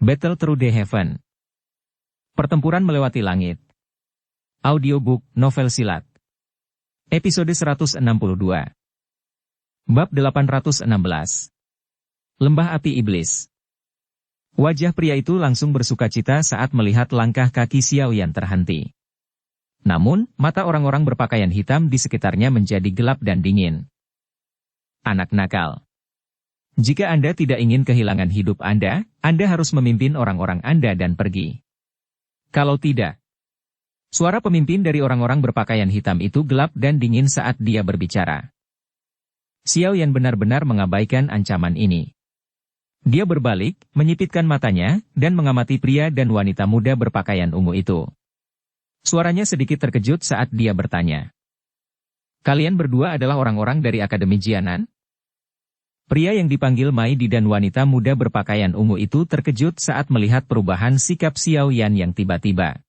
Battle Through the Heaven. Pertempuran melewati langit. Audiobook, novel silat. Episode 162. Bab 816. Lembah Api Iblis. Wajah pria itu langsung bersukacita saat melihat langkah kaki Xiaoyan terhenti. Namun, mata orang-orang berpakaian hitam di sekitarnya menjadi gelap dan dingin. Anak nakal. Jika Anda tidak ingin kehilangan hidup Anda harus memimpin orang-orang Anda dan pergi. Kalau tidak. Suara pemimpin dari orang-orang berpakaian hitam itu gelap dan dingin saat dia berbicara. Xiaoyan benar-benar mengabaikan ancaman ini. Dia berbalik, menyipitkan matanya, dan mengamati pria dan wanita muda berpakaian ungu itu. Suaranya sedikit terkejut saat dia bertanya. Kalian berdua adalah orang-orang dari Akademi Jianan? Pria yang dipanggil Maidi dan wanita muda berpakaian ungu itu terkejut saat melihat perubahan sikap Xiaoyan yang tiba-tiba.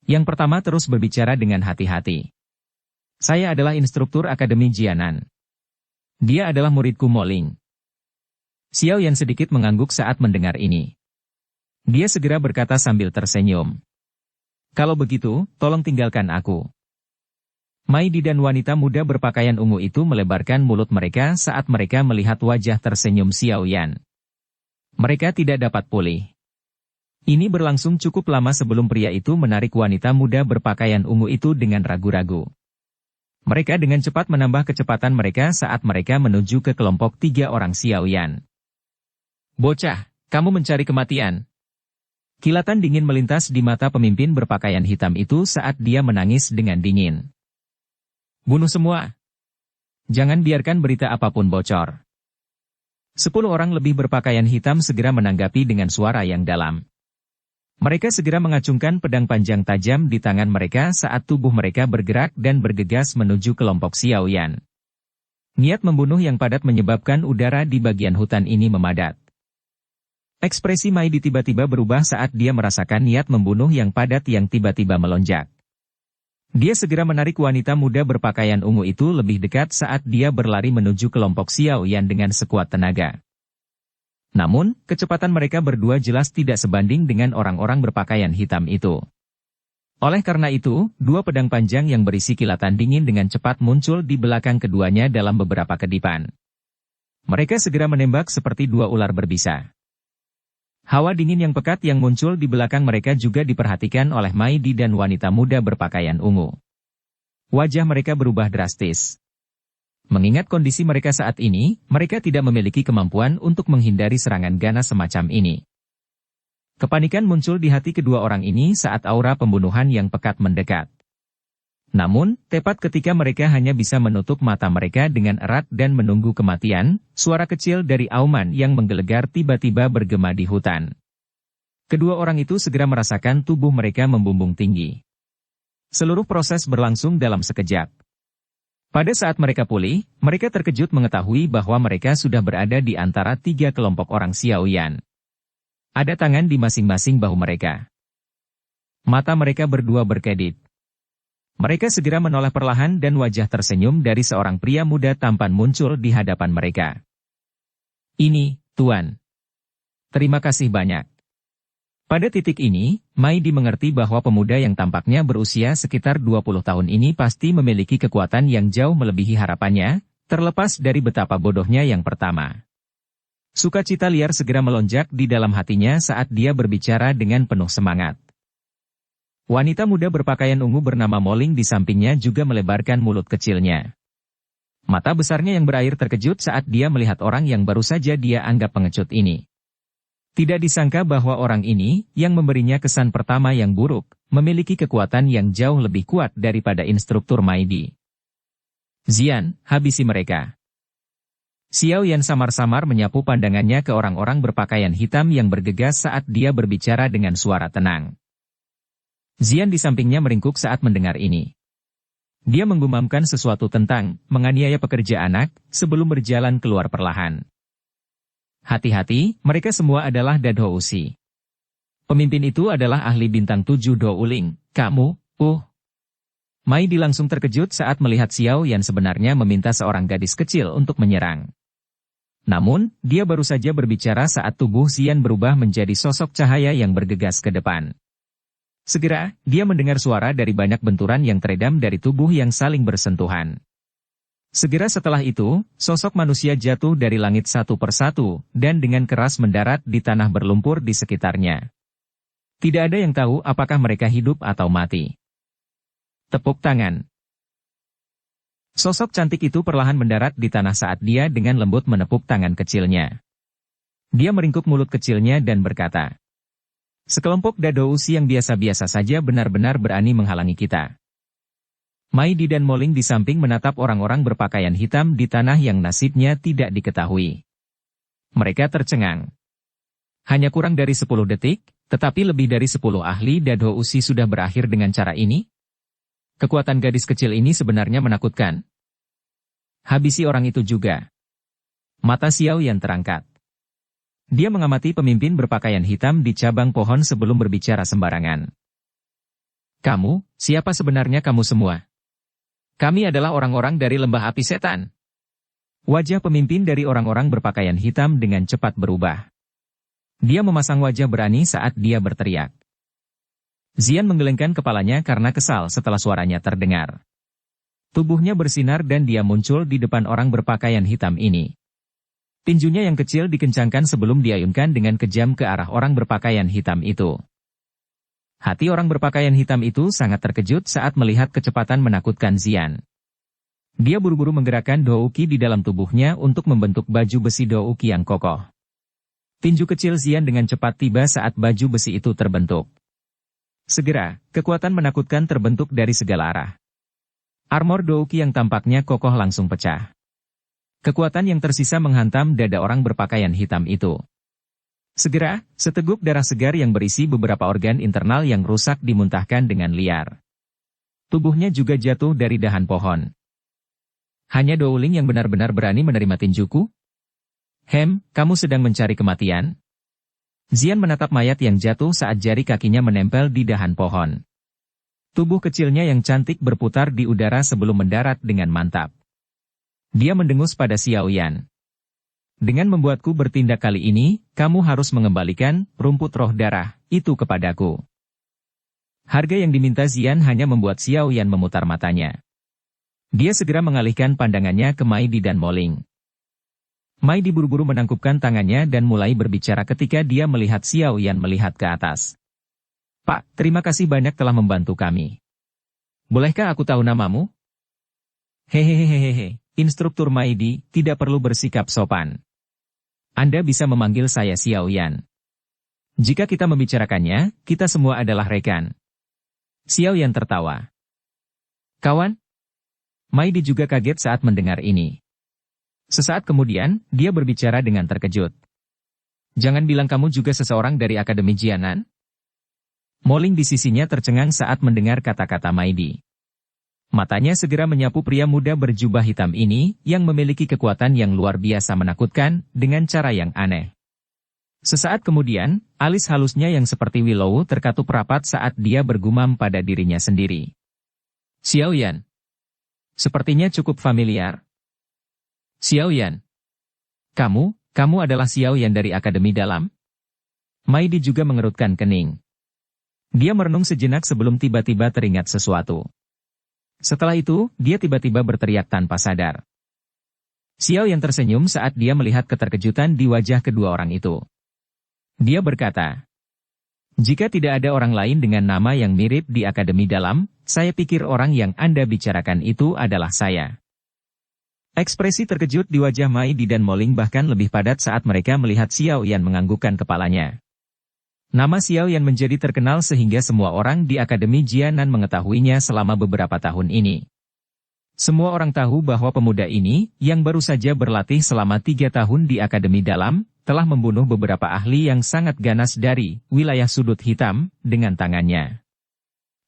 Yang pertama terus berbicara dengan hati-hati. Saya adalah instruktur Akademi Jianan. Dia adalah muridku Moling. Xiaoyan sedikit mengangguk saat mendengar ini. Dia segera berkata sambil tersenyum. Kalau begitu, tolong tinggalkan aku. Maidi dan wanita muda berpakaian ungu itu melebarkan mulut mereka saat mereka melihat wajah tersenyum Xiaoyan. Mereka tidak dapat pulih. Ini berlangsung cukup lama sebelum pria itu menarik wanita muda berpakaian ungu itu dengan ragu-ragu. Mereka dengan cepat menambah kecepatan mereka saat mereka menuju ke kelompok 3 orang Xiaoyan. Bocah, kamu mencari kematian. Kilatan dingin melintas di mata pemimpin berpakaian hitam itu saat dia menangis dengan dingin. Bunuh semua. Jangan biarkan berita apapun bocor. 10 orang lebih berpakaian hitam segera menanggapi dengan suara yang dalam. Mereka segera mengacungkan pedang panjang tajam di tangan mereka saat tubuh mereka bergerak dan bergegas menuju kelompok Xiaoyan. Niat membunuh yang padat menyebabkan udara di bagian hutan ini memadat. Ekspresi Maidi tiba-tiba berubah saat dia merasakan niat membunuh yang padat yang tiba-tiba melonjak. Dia segera menarik wanita muda berpakaian ungu itu lebih dekat saat dia berlari menuju kelompok Xiaoyan dengan sekuat tenaga. Namun, kecepatan mereka berdua jelas tidak sebanding dengan orang-orang berpakaian hitam itu. Oleh karena itu, 2 pedang panjang yang berisi kilatan dingin dengan cepat muncul di belakang keduanya dalam beberapa kedipan. Mereka segera menembak seperti 2 ular berbisa. Hawa dingin yang pekat yang muncul di belakang mereka juga diperhatikan oleh Maidi dan wanita muda berpakaian ungu. Wajah mereka berubah drastis. Mengingat kondisi mereka saat ini, mereka tidak memiliki kemampuan untuk menghindari serangan ganas semacam ini. Kepanikan muncul di hati kedua orang ini saat aura pembunuhan yang pekat mendekat. Namun, tepat ketika mereka hanya bisa menutup mata mereka dengan erat dan menunggu kematian, suara kecil dari auman yang menggelegar tiba-tiba bergema di hutan. Kedua orang itu segera merasakan tubuh mereka membumbung tinggi. Seluruh proses berlangsung dalam sekejap. Pada saat mereka pulih, mereka terkejut mengetahui bahwa mereka sudah berada di antara 3 kelompok orang Xiaoyan. Ada tangan di masing-masing bahu mereka. Mata mereka berdua berkedip. Mereka segera menoleh perlahan dan wajah tersenyum dari seorang pria muda tampan muncul di hadapan mereka. Ini, Tuan. Terima kasih banyak. Pada titik ini, Maidi mengerti bahwa pemuda yang tampaknya berusia sekitar 20 tahun ini pasti memiliki kekuatan yang jauh melebihi harapannya, terlepas dari betapa bodohnya yang pertama. Sukacita liar segera melonjak di dalam hatinya saat dia berbicara dengan penuh semangat. Wanita muda berpakaian ungu bernama Moling di sampingnya juga melebarkan mulut kecilnya. Mata besarnya yang berair terkejut saat dia melihat orang yang baru saja dia anggap pengecut ini. Tidak disangka bahwa orang ini, yang memberinya kesan pertama yang buruk, memiliki kekuatan yang jauh lebih kuat daripada instruktur Maidi. Zian, habisi mereka. Xiaoyan samar-samar menyapu pandangannya ke orang-orang berpakaian hitam yang bergegas saat dia berbicara dengan suara tenang. Zian di sampingnya meringkuk saat mendengar ini. Dia menggumamkan sesuatu tentang menganiaya pekerja anak sebelum berjalan keluar perlahan. Hati-hati, mereka semua adalah Dadho Usi. Pemimpin itu adalah ahli bintang 7 Do Uling, kamu, Maidi langsung terkejut saat melihat Xiaoyan sebenarnya meminta seorang gadis kecil untuk menyerang. Namun, dia baru saja berbicara saat tubuh Xian berubah menjadi sosok cahaya yang bergegas ke depan. Segera, dia mendengar suara dari banyak benturan yang teredam dari tubuh yang saling bersentuhan. Segera setelah itu, sosok manusia jatuh dari langit satu persatu, dan dengan keras mendarat di tanah berlumpur di sekitarnya. Tidak ada yang tahu apakah mereka hidup atau mati. Tepuk tangan. Sosok cantik itu perlahan mendarat di tanah saat dia dengan lembut menepuk tangan kecilnya. Dia meringkuk mulut kecilnya dan berkata, "Sekelompok Dadousi yang biasa-biasa saja benar-benar berani menghalangi kita." Mai Di dan Moling di samping menatap orang-orang berpakaian hitam di tanah yang nasibnya tidak diketahui. Mereka tercengang. Hanya kurang dari 10 detik, tetapi lebih dari 10 ahli Dadousi sudah berakhir dengan cara ini? Kekuatan gadis kecil ini sebenarnya menakutkan. Habisi orang itu juga. Mata Xiao Yan terangkat. Dia mengamati pemimpin berpakaian hitam di cabang pohon sebelum berbicara sembarangan. "Kamu, siapa sebenarnya kamu semua?" "Kami adalah orang-orang dari lembah api setan." Wajah pemimpin dari orang-orang berpakaian hitam dengan cepat berubah. Dia memasang wajah berani saat dia berteriak. Xian menggelengkan kepalanya karena kesal setelah suaranya terdengar. Tubuhnya bersinar dan dia muncul di depan orang berpakaian hitam ini. Tinjunya yang kecil dikencangkan sebelum diayunkan dengan kejam ke arah orang berpakaian hitam itu. Hati orang berpakaian hitam itu sangat terkejut saat melihat kecepatan menakutkan Xian. Dia buru-buru menggerakkan Douki di dalam tubuhnya untuk membentuk baju besi Douki yang kokoh. Tinju kecil Xian dengan cepat tiba saat baju besi itu terbentuk. Segera, kekuatan menakutkan terbentuk dari segala arah. Armor Douki yang tampaknya kokoh langsung pecah. Kekuatan yang tersisa menghantam dada orang berpakaian hitam itu. Segera, seteguk darah segar yang berisi beberapa organ internal yang rusak dimuntahkan dengan liar. Tubuhnya juga jatuh dari dahan pohon. Hanya Douling yang benar-benar berani menerima tinjuku? Kamu sedang mencari kematian? Xian menatap mayat yang jatuh saat jari kakinya menempel di dahan pohon. Tubuh kecilnya yang cantik berputar di udara sebelum mendarat dengan mantap. Dia mendengus pada Xiao Yan. "Dengan membuatku bertindak kali ini, kamu harus mengembalikan rumput roh darah itu kepadaku." Harga yang diminta Xian hanya membuat Xiao Yan memutar matanya. Dia segera mengalihkan pandangannya ke Mai Di dan Moling. Mai Di buru-buru menangkupkan tangannya dan mulai berbicara ketika dia melihat Xiao Yan melihat ke atas. "Pak, terima kasih banyak telah membantu kami. Bolehkah aku tahu namamu?" "Hehehehehe, Instruktur Mai Di, tidak perlu bersikap sopan. Anda bisa memanggil saya Xiao Yan. Jika kita membicarakannya, kita semua adalah rekan." Xiao Yan tertawa. "Kawan?" Mai Di juga kaget saat mendengar ini. Sesaat kemudian, dia berbicara dengan terkejut. "Jangan bilang kamu juga seseorang dari Akademi Jianan?" Moling di sisinya tercengang saat mendengar kata-kata Mai Di. Matanya segera menyapu pria muda berjubah hitam ini, yang memiliki kekuatan yang luar biasa menakutkan, dengan cara yang aneh. Sesaat kemudian, alis halusnya yang seperti willow terkatup rapat saat dia bergumam pada dirinya sendiri. "Xiao Yan. Sepertinya cukup familiar." "Xiao Yan. Kamu adalah Xiao Yan dari Akademi Dalam?" Mai Di juga mengerutkan kening. Dia merenung sejenak sebelum tiba-tiba teringat sesuatu. Setelah itu, dia tiba-tiba berteriak tanpa sadar. Xiao Yan tersenyum saat dia melihat keterkejutan di wajah kedua orang itu. Dia berkata, "Jika tidak ada orang lain dengan nama yang mirip di Akademi Dalam, saya pikir orang yang Anda bicarakan itu adalah saya." Ekspresi terkejut di wajah Mai Di dan Moling bahkan lebih padat saat mereka melihat Xiao Yan menganggukkan kepalanya. Nama Xiao Yan menjadi terkenal sehingga semua orang di Akademi Jianan mengetahuinya selama beberapa tahun ini. Semua orang tahu bahwa pemuda ini, yang baru saja berlatih selama 3 tahun di Akademi Dalam, telah membunuh beberapa ahli yang sangat ganas dari wilayah sudut hitam dengan tangannya.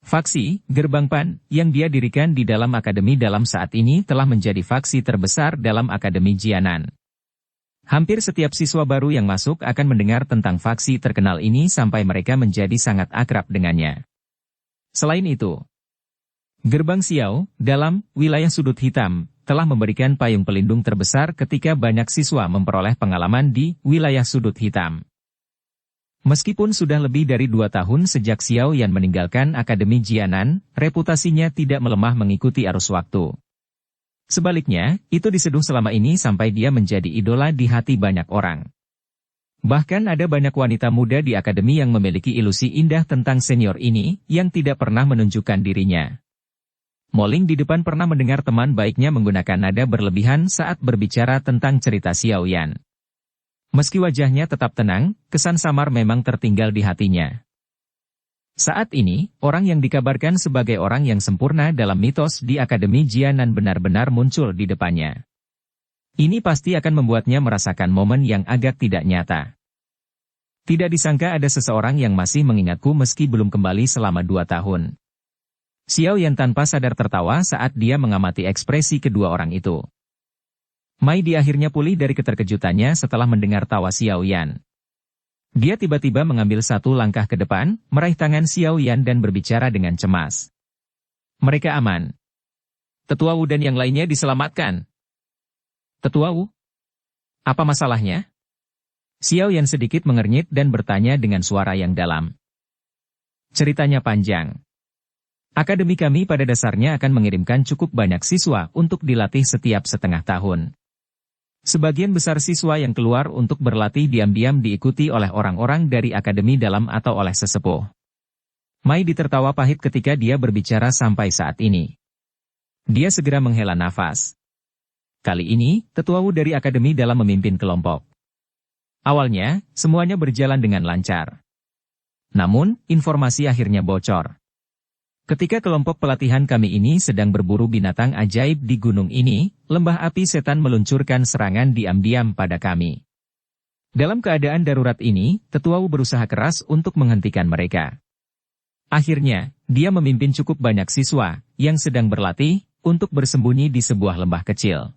Faksi, Gerbang Pan, yang dia dirikan di dalam Akademi Dalam saat ini telah menjadi faksi terbesar dalam Akademi Jianan. Hampir setiap siswa baru yang masuk akan mendengar tentang faksi terkenal ini sampai mereka menjadi sangat akrab dengannya. Selain itu, Gerbang Xiao, dalam wilayah sudut hitam, telah memberikan payung pelindung terbesar ketika banyak siswa memperoleh pengalaman di wilayah sudut hitam. Meskipun sudah lebih dari 2 tahun sejak Xiao Yan meninggalkan Akademi Jianan, reputasinya tidak melemah mengikuti arus waktu. Sebaliknya, itu diseduh selama ini sampai dia menjadi idola di hati banyak orang. Bahkan ada banyak wanita muda di akademi yang memiliki ilusi indah tentang senior ini, yang tidak pernah menunjukkan dirinya. Moling di depan pernah mendengar teman baiknya menggunakan nada berlebihan saat berbicara tentang cerita Xiao Yan. Meski wajahnya tetap tenang, kesan samar memang tertinggal di hatinya. Saat ini, orang yang dikabarkan sebagai orang yang sempurna dalam mitos di Akademi Jianan benar-benar muncul di depannya. Ini pasti akan membuatnya merasakan momen yang agak tidak nyata. Tidak disangka ada seseorang yang masih mengingatku meski belum kembali selama 2 tahun. Xiao Yan tanpa sadar tertawa saat dia mengamati ekspresi kedua orang itu. Mai di akhirnya pulih dari keterkejutannya setelah mendengar tawa Xiao Yan. Dia tiba-tiba mengambil satu langkah ke depan, meraih tangan Xiao Yan dan berbicara dengan cemas. Mereka aman. Tetua Wu dan yang lainnya diselamatkan. Tetua Wu? Apa masalahnya? Xiao Yan sedikit mengernyit dan bertanya dengan suara yang dalam. Ceritanya panjang. Akademi kami pada dasarnya akan mengirimkan cukup banyak siswa untuk dilatih setiap setengah tahun. Sebagian besar siswa yang keluar untuk berlatih diam-diam diikuti oleh orang-orang dari akademi dalam atau oleh sesepuh. Mai ditertawa pahit ketika dia berbicara sampai saat ini. Dia segera menghela nafas. Kali ini, tetua Wu dari akademi dalam memimpin kelompok. Awalnya, semuanya berjalan dengan lancar. Namun, informasi akhirnya bocor. Ketika kelompok pelatihan kami ini sedang berburu binatang ajaib di gunung ini, lembah api setan meluncurkan serangan diam-diam pada kami. Dalam keadaan darurat ini, tetua Wu berusaha keras untuk menghentikan mereka. Akhirnya, dia memimpin cukup banyak siswa yang sedang berlatih untuk bersembunyi di sebuah lembah kecil.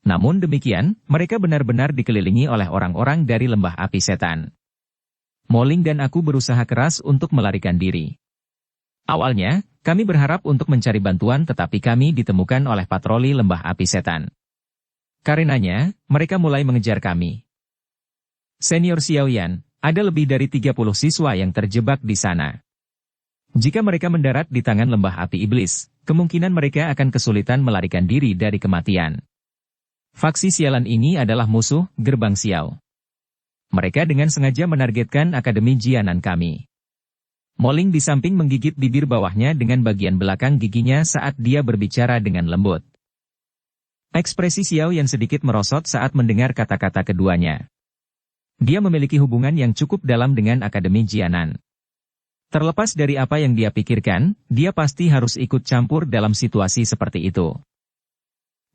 Namun demikian, mereka benar-benar dikelilingi oleh orang-orang dari lembah api setan. Moling dan aku berusaha keras untuk melarikan diri. Awalnya, kami berharap untuk mencari bantuan tetapi kami ditemukan oleh patroli lembah api setan. Karenanya, mereka mulai mengejar kami. Senior Xiao Yan, ada lebih dari 30 siswa yang terjebak di sana. Jika mereka mendarat di tangan lembah api iblis, kemungkinan mereka akan kesulitan melarikan diri dari kematian. Faksi sialan ini adalah musuh gerbang Xiao. Mereka dengan sengaja menargetkan Akademi Jianan kami. Moling di samping menggigit bibir bawahnya dengan bagian belakang giginya saat dia berbicara dengan lembut. Ekspresi Xiao Yan sedikit merosot saat mendengar kata-kata keduanya. Dia memiliki hubungan yang cukup dalam dengan Akademi Jianan. Terlepas dari apa yang dia pikirkan, dia pasti harus ikut campur dalam situasi seperti itu.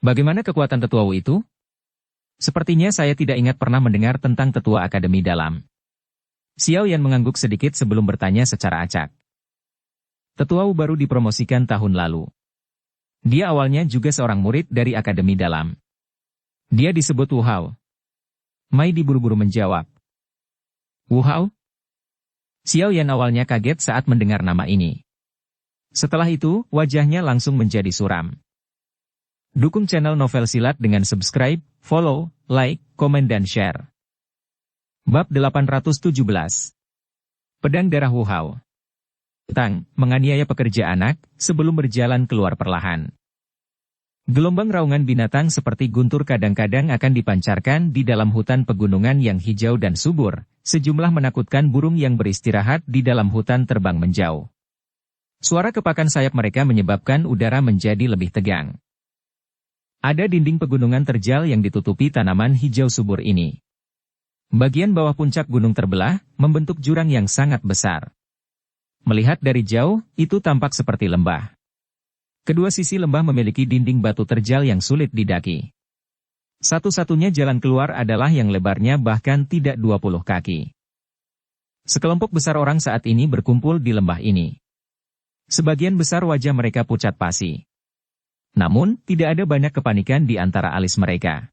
Bagaimana kekuatan tetua Wu itu? Sepertinya saya tidak ingat pernah mendengar tentang tetua Akademi dalam. Xiao Yan mengangguk sedikit sebelum bertanya secara acak. Tetua Wu baru dipromosikan tahun lalu. Dia awalnya juga seorang murid dari Akademi dalam. Dia disebut Wu Hao. Mai diburu-buru menjawab. Wu Hao? Xiao Yan awalnya kaget saat mendengar nama ini. Setelah itu, wajahnya langsung menjadi suram. Dukung channel Novel Silat dengan subscribe, follow, like, komen dan share. Bab 817. Pedang Darah Wu Hao. Tang, menganiaya pekerja anak, sebelum berjalan keluar perlahan. Gelombang raungan binatang seperti guntur kadang-kadang akan dipancarkan di dalam hutan pegunungan yang hijau dan subur, sejumlah menakutkan burung yang beristirahat di dalam hutan terbang menjauh. Suara kepakan sayap mereka menyebabkan udara menjadi lebih tegang. Ada dinding pegunungan terjal yang ditutupi tanaman hijau subur ini. Bagian bawah puncak gunung terbelah, membentuk jurang yang sangat besar. Melihat dari jauh, itu tampak seperti lembah. Kedua sisi lembah memiliki dinding batu terjal yang sulit didaki. Satu-satunya jalan keluar adalah yang lebarnya bahkan tidak 20 kaki. Sekelompok besar orang saat ini berkumpul di lembah ini. Sebagian besar wajah mereka pucat pasi. Namun, tidak ada banyak kepanikan di antara alis mereka.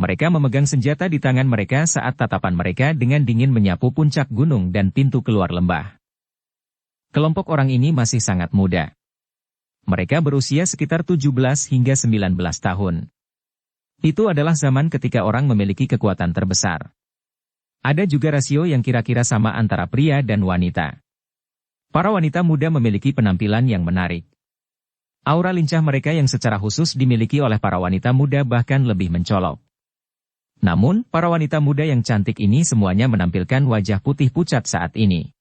Mereka memegang senjata di tangan mereka saat tatapan mereka dengan dingin menyapu puncak gunung dan pintu keluar lembah. Kelompok orang ini masih sangat muda. Mereka berusia sekitar 17 hingga 19 tahun. Itu adalah zaman ketika orang memiliki kekuatan terbesar. Ada juga rasio yang kira-kira sama antara pria dan wanita. Para wanita muda memiliki penampilan yang menarik. Aura lincah mereka yang secara khusus dimiliki oleh para wanita muda bahkan lebih mencolok. Namun, para wanita muda yang cantik ini semuanya menampilkan wajah putih pucat saat ini.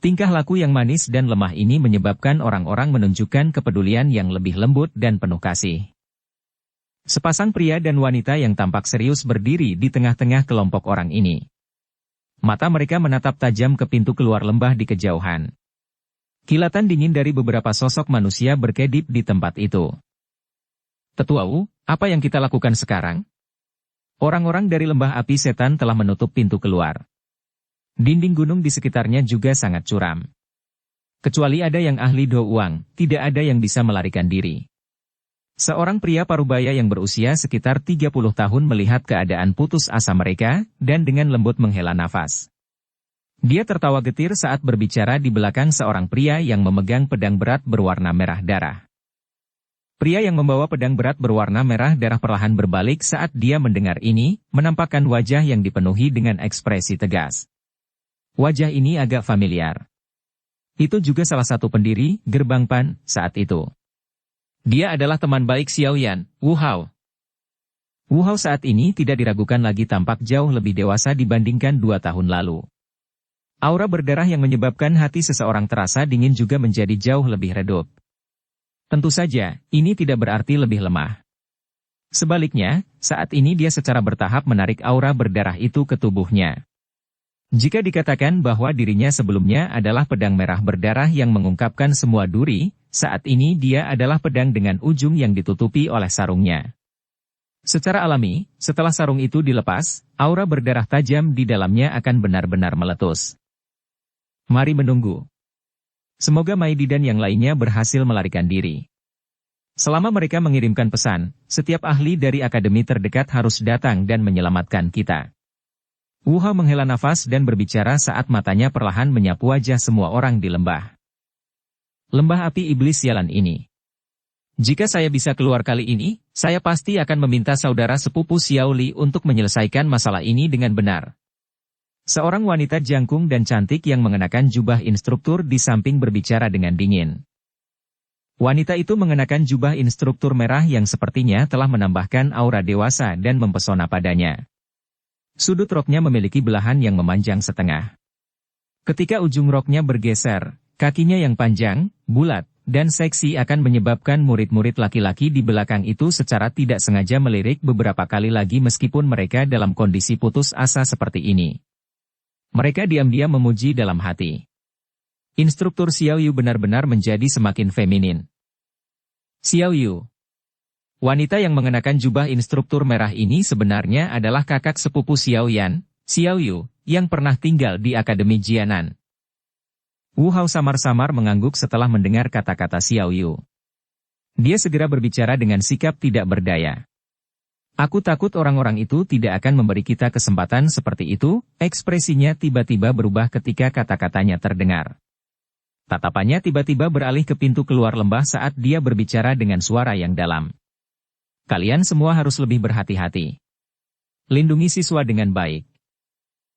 Tingkah laku yang manis dan lemah ini menyebabkan orang-orang menunjukkan kepedulian yang lebih lembut dan penuh kasih. Sepasang pria dan wanita yang tampak serius berdiri di tengah-tengah kelompok orang ini. Mata mereka menatap tajam ke pintu keluar lembah di kejauhan. Kilatan dingin dari beberapa sosok manusia berkedip di tempat itu. Tetua Wu, apa yang kita lakukan sekarang? Orang-orang dari lembah api setan telah menutup pintu keluar. Dinding gunung di sekitarnya juga sangat curam. Kecuali ada yang ahli do uang, tidak ada yang bisa melarikan diri. Seorang pria parubaya yang berusia sekitar 30 tahun melihat keadaan putus asa mereka, dan dengan lembut menghela nafas. Dia tertawa getir saat berbicara di belakang seorang pria yang memegang pedang berat berwarna merah darah. Pria yang membawa pedang berat berwarna merah darah perlahan berbalik saat dia mendengar ini, menampakkan wajah yang dipenuhi dengan ekspresi tegas. Wajah ini agak familiar. Itu juga salah satu pendiri Gerbang Pan saat itu. Dia adalah teman baik Xiao Yan, Wu Hao. Wu Hao saat ini tidak diragukan lagi tampak jauh lebih dewasa dibandingkan 2 tahun lalu. Aura berdarah yang menyebabkan hati seseorang terasa dingin juga menjadi jauh lebih redup. Tentu saja, ini tidak berarti lebih lemah. Sebaliknya, saat ini dia secara bertahap menarik aura berdarah itu ke tubuhnya. Jika dikatakan bahwa dirinya sebelumnya adalah pedang merah berdarah yang mengungkapkan semua duri, saat ini dia adalah pedang dengan ujung yang ditutupi oleh sarungnya. Secara alami, setelah sarung itu dilepas, aura berdarah tajam di dalamnya akan benar-benar meletus. Mari menunggu. Semoga Maidi dan yang lainnya berhasil melarikan diri. Selama mereka mengirimkan pesan, setiap ahli dari akademi terdekat harus datang dan menyelamatkan kita. Wu Hao menghela nafas dan berbicara saat matanya perlahan menyapu wajah semua orang di lembah. Lembah api iblis sialan ini. Jika saya bisa keluar kali ini, saya pasti akan meminta saudara sepupu Xiao Li untuk menyelesaikan masalah ini dengan benar. Seorang wanita jangkung dan cantik yang mengenakan jubah instruktur di samping berbicara dengan dingin. Wanita itu mengenakan jubah instruktur merah yang sepertinya telah menambahkan aura dewasa dan mempesona padanya. Sudut roknya memiliki belahan yang memanjang setengah. Ketika ujung roknya bergeser, kakinya yang panjang, bulat, dan seksi akan menyebabkan murid-murid laki-laki di belakang itu secara tidak sengaja melirik beberapa kali lagi meskipun mereka dalam kondisi putus asa seperti ini. Mereka diam-diam memuji dalam hati. Instruktur Xiao Yu benar-benar menjadi semakin feminin. Xiao Yu. Wanita yang mengenakan jubah instruktur merah ini sebenarnya adalah kakak sepupu Xiao Yan, Xiao Yu, yang pernah tinggal di Akademi Jianan. Wu Hao samar-samar mengangguk setelah mendengar kata-kata Xiao Yu. Dia segera berbicara dengan sikap tidak berdaya. Aku takut orang-orang itu tidak akan memberi kita kesempatan seperti itu, ekspresinya tiba-tiba berubah ketika kata-katanya terdengar. Tatapannya tiba-tiba beralih ke pintu keluar lembah saat dia berbicara dengan suara yang dalam. Kalian semua harus lebih berhati-hati. Lindungi siswa dengan baik.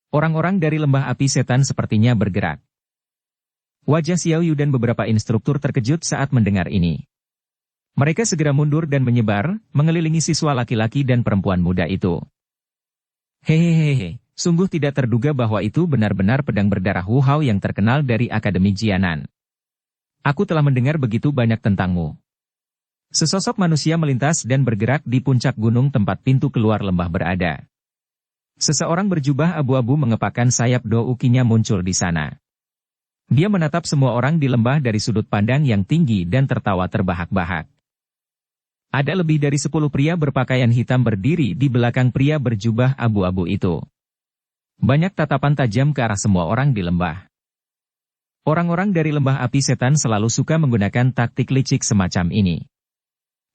Orang-orang dari lembah api setan sepertinya bergerak. Wajah Xiao Yu dan beberapa instruktur terkejut saat mendengar ini. Mereka segera mundur dan menyebar, mengelilingi siswa laki-laki dan perempuan muda itu. Hehehe, sungguh tidak terduga bahwa itu benar-benar pedang berdarah Wu Hao yang terkenal dari Akademi Jianan. Aku telah mendengar begitu banyak tentangmu. Sesosok manusia melintas dan bergerak di puncak gunung tempat pintu keluar lembah berada. Seseorang berjubah abu-abu mengepakkan sayap do ukinya muncul di sana. Dia menatap semua orang di lembah dari sudut pandang yang tinggi dan tertawa terbahak-bahak. Ada lebih dari 10 pria berpakaian hitam berdiri di belakang pria berjubah abu-abu itu. Banyak tatapan tajam ke arah semua orang di lembah. Orang-orang dari lembah api setan selalu suka menggunakan taktik licik semacam ini.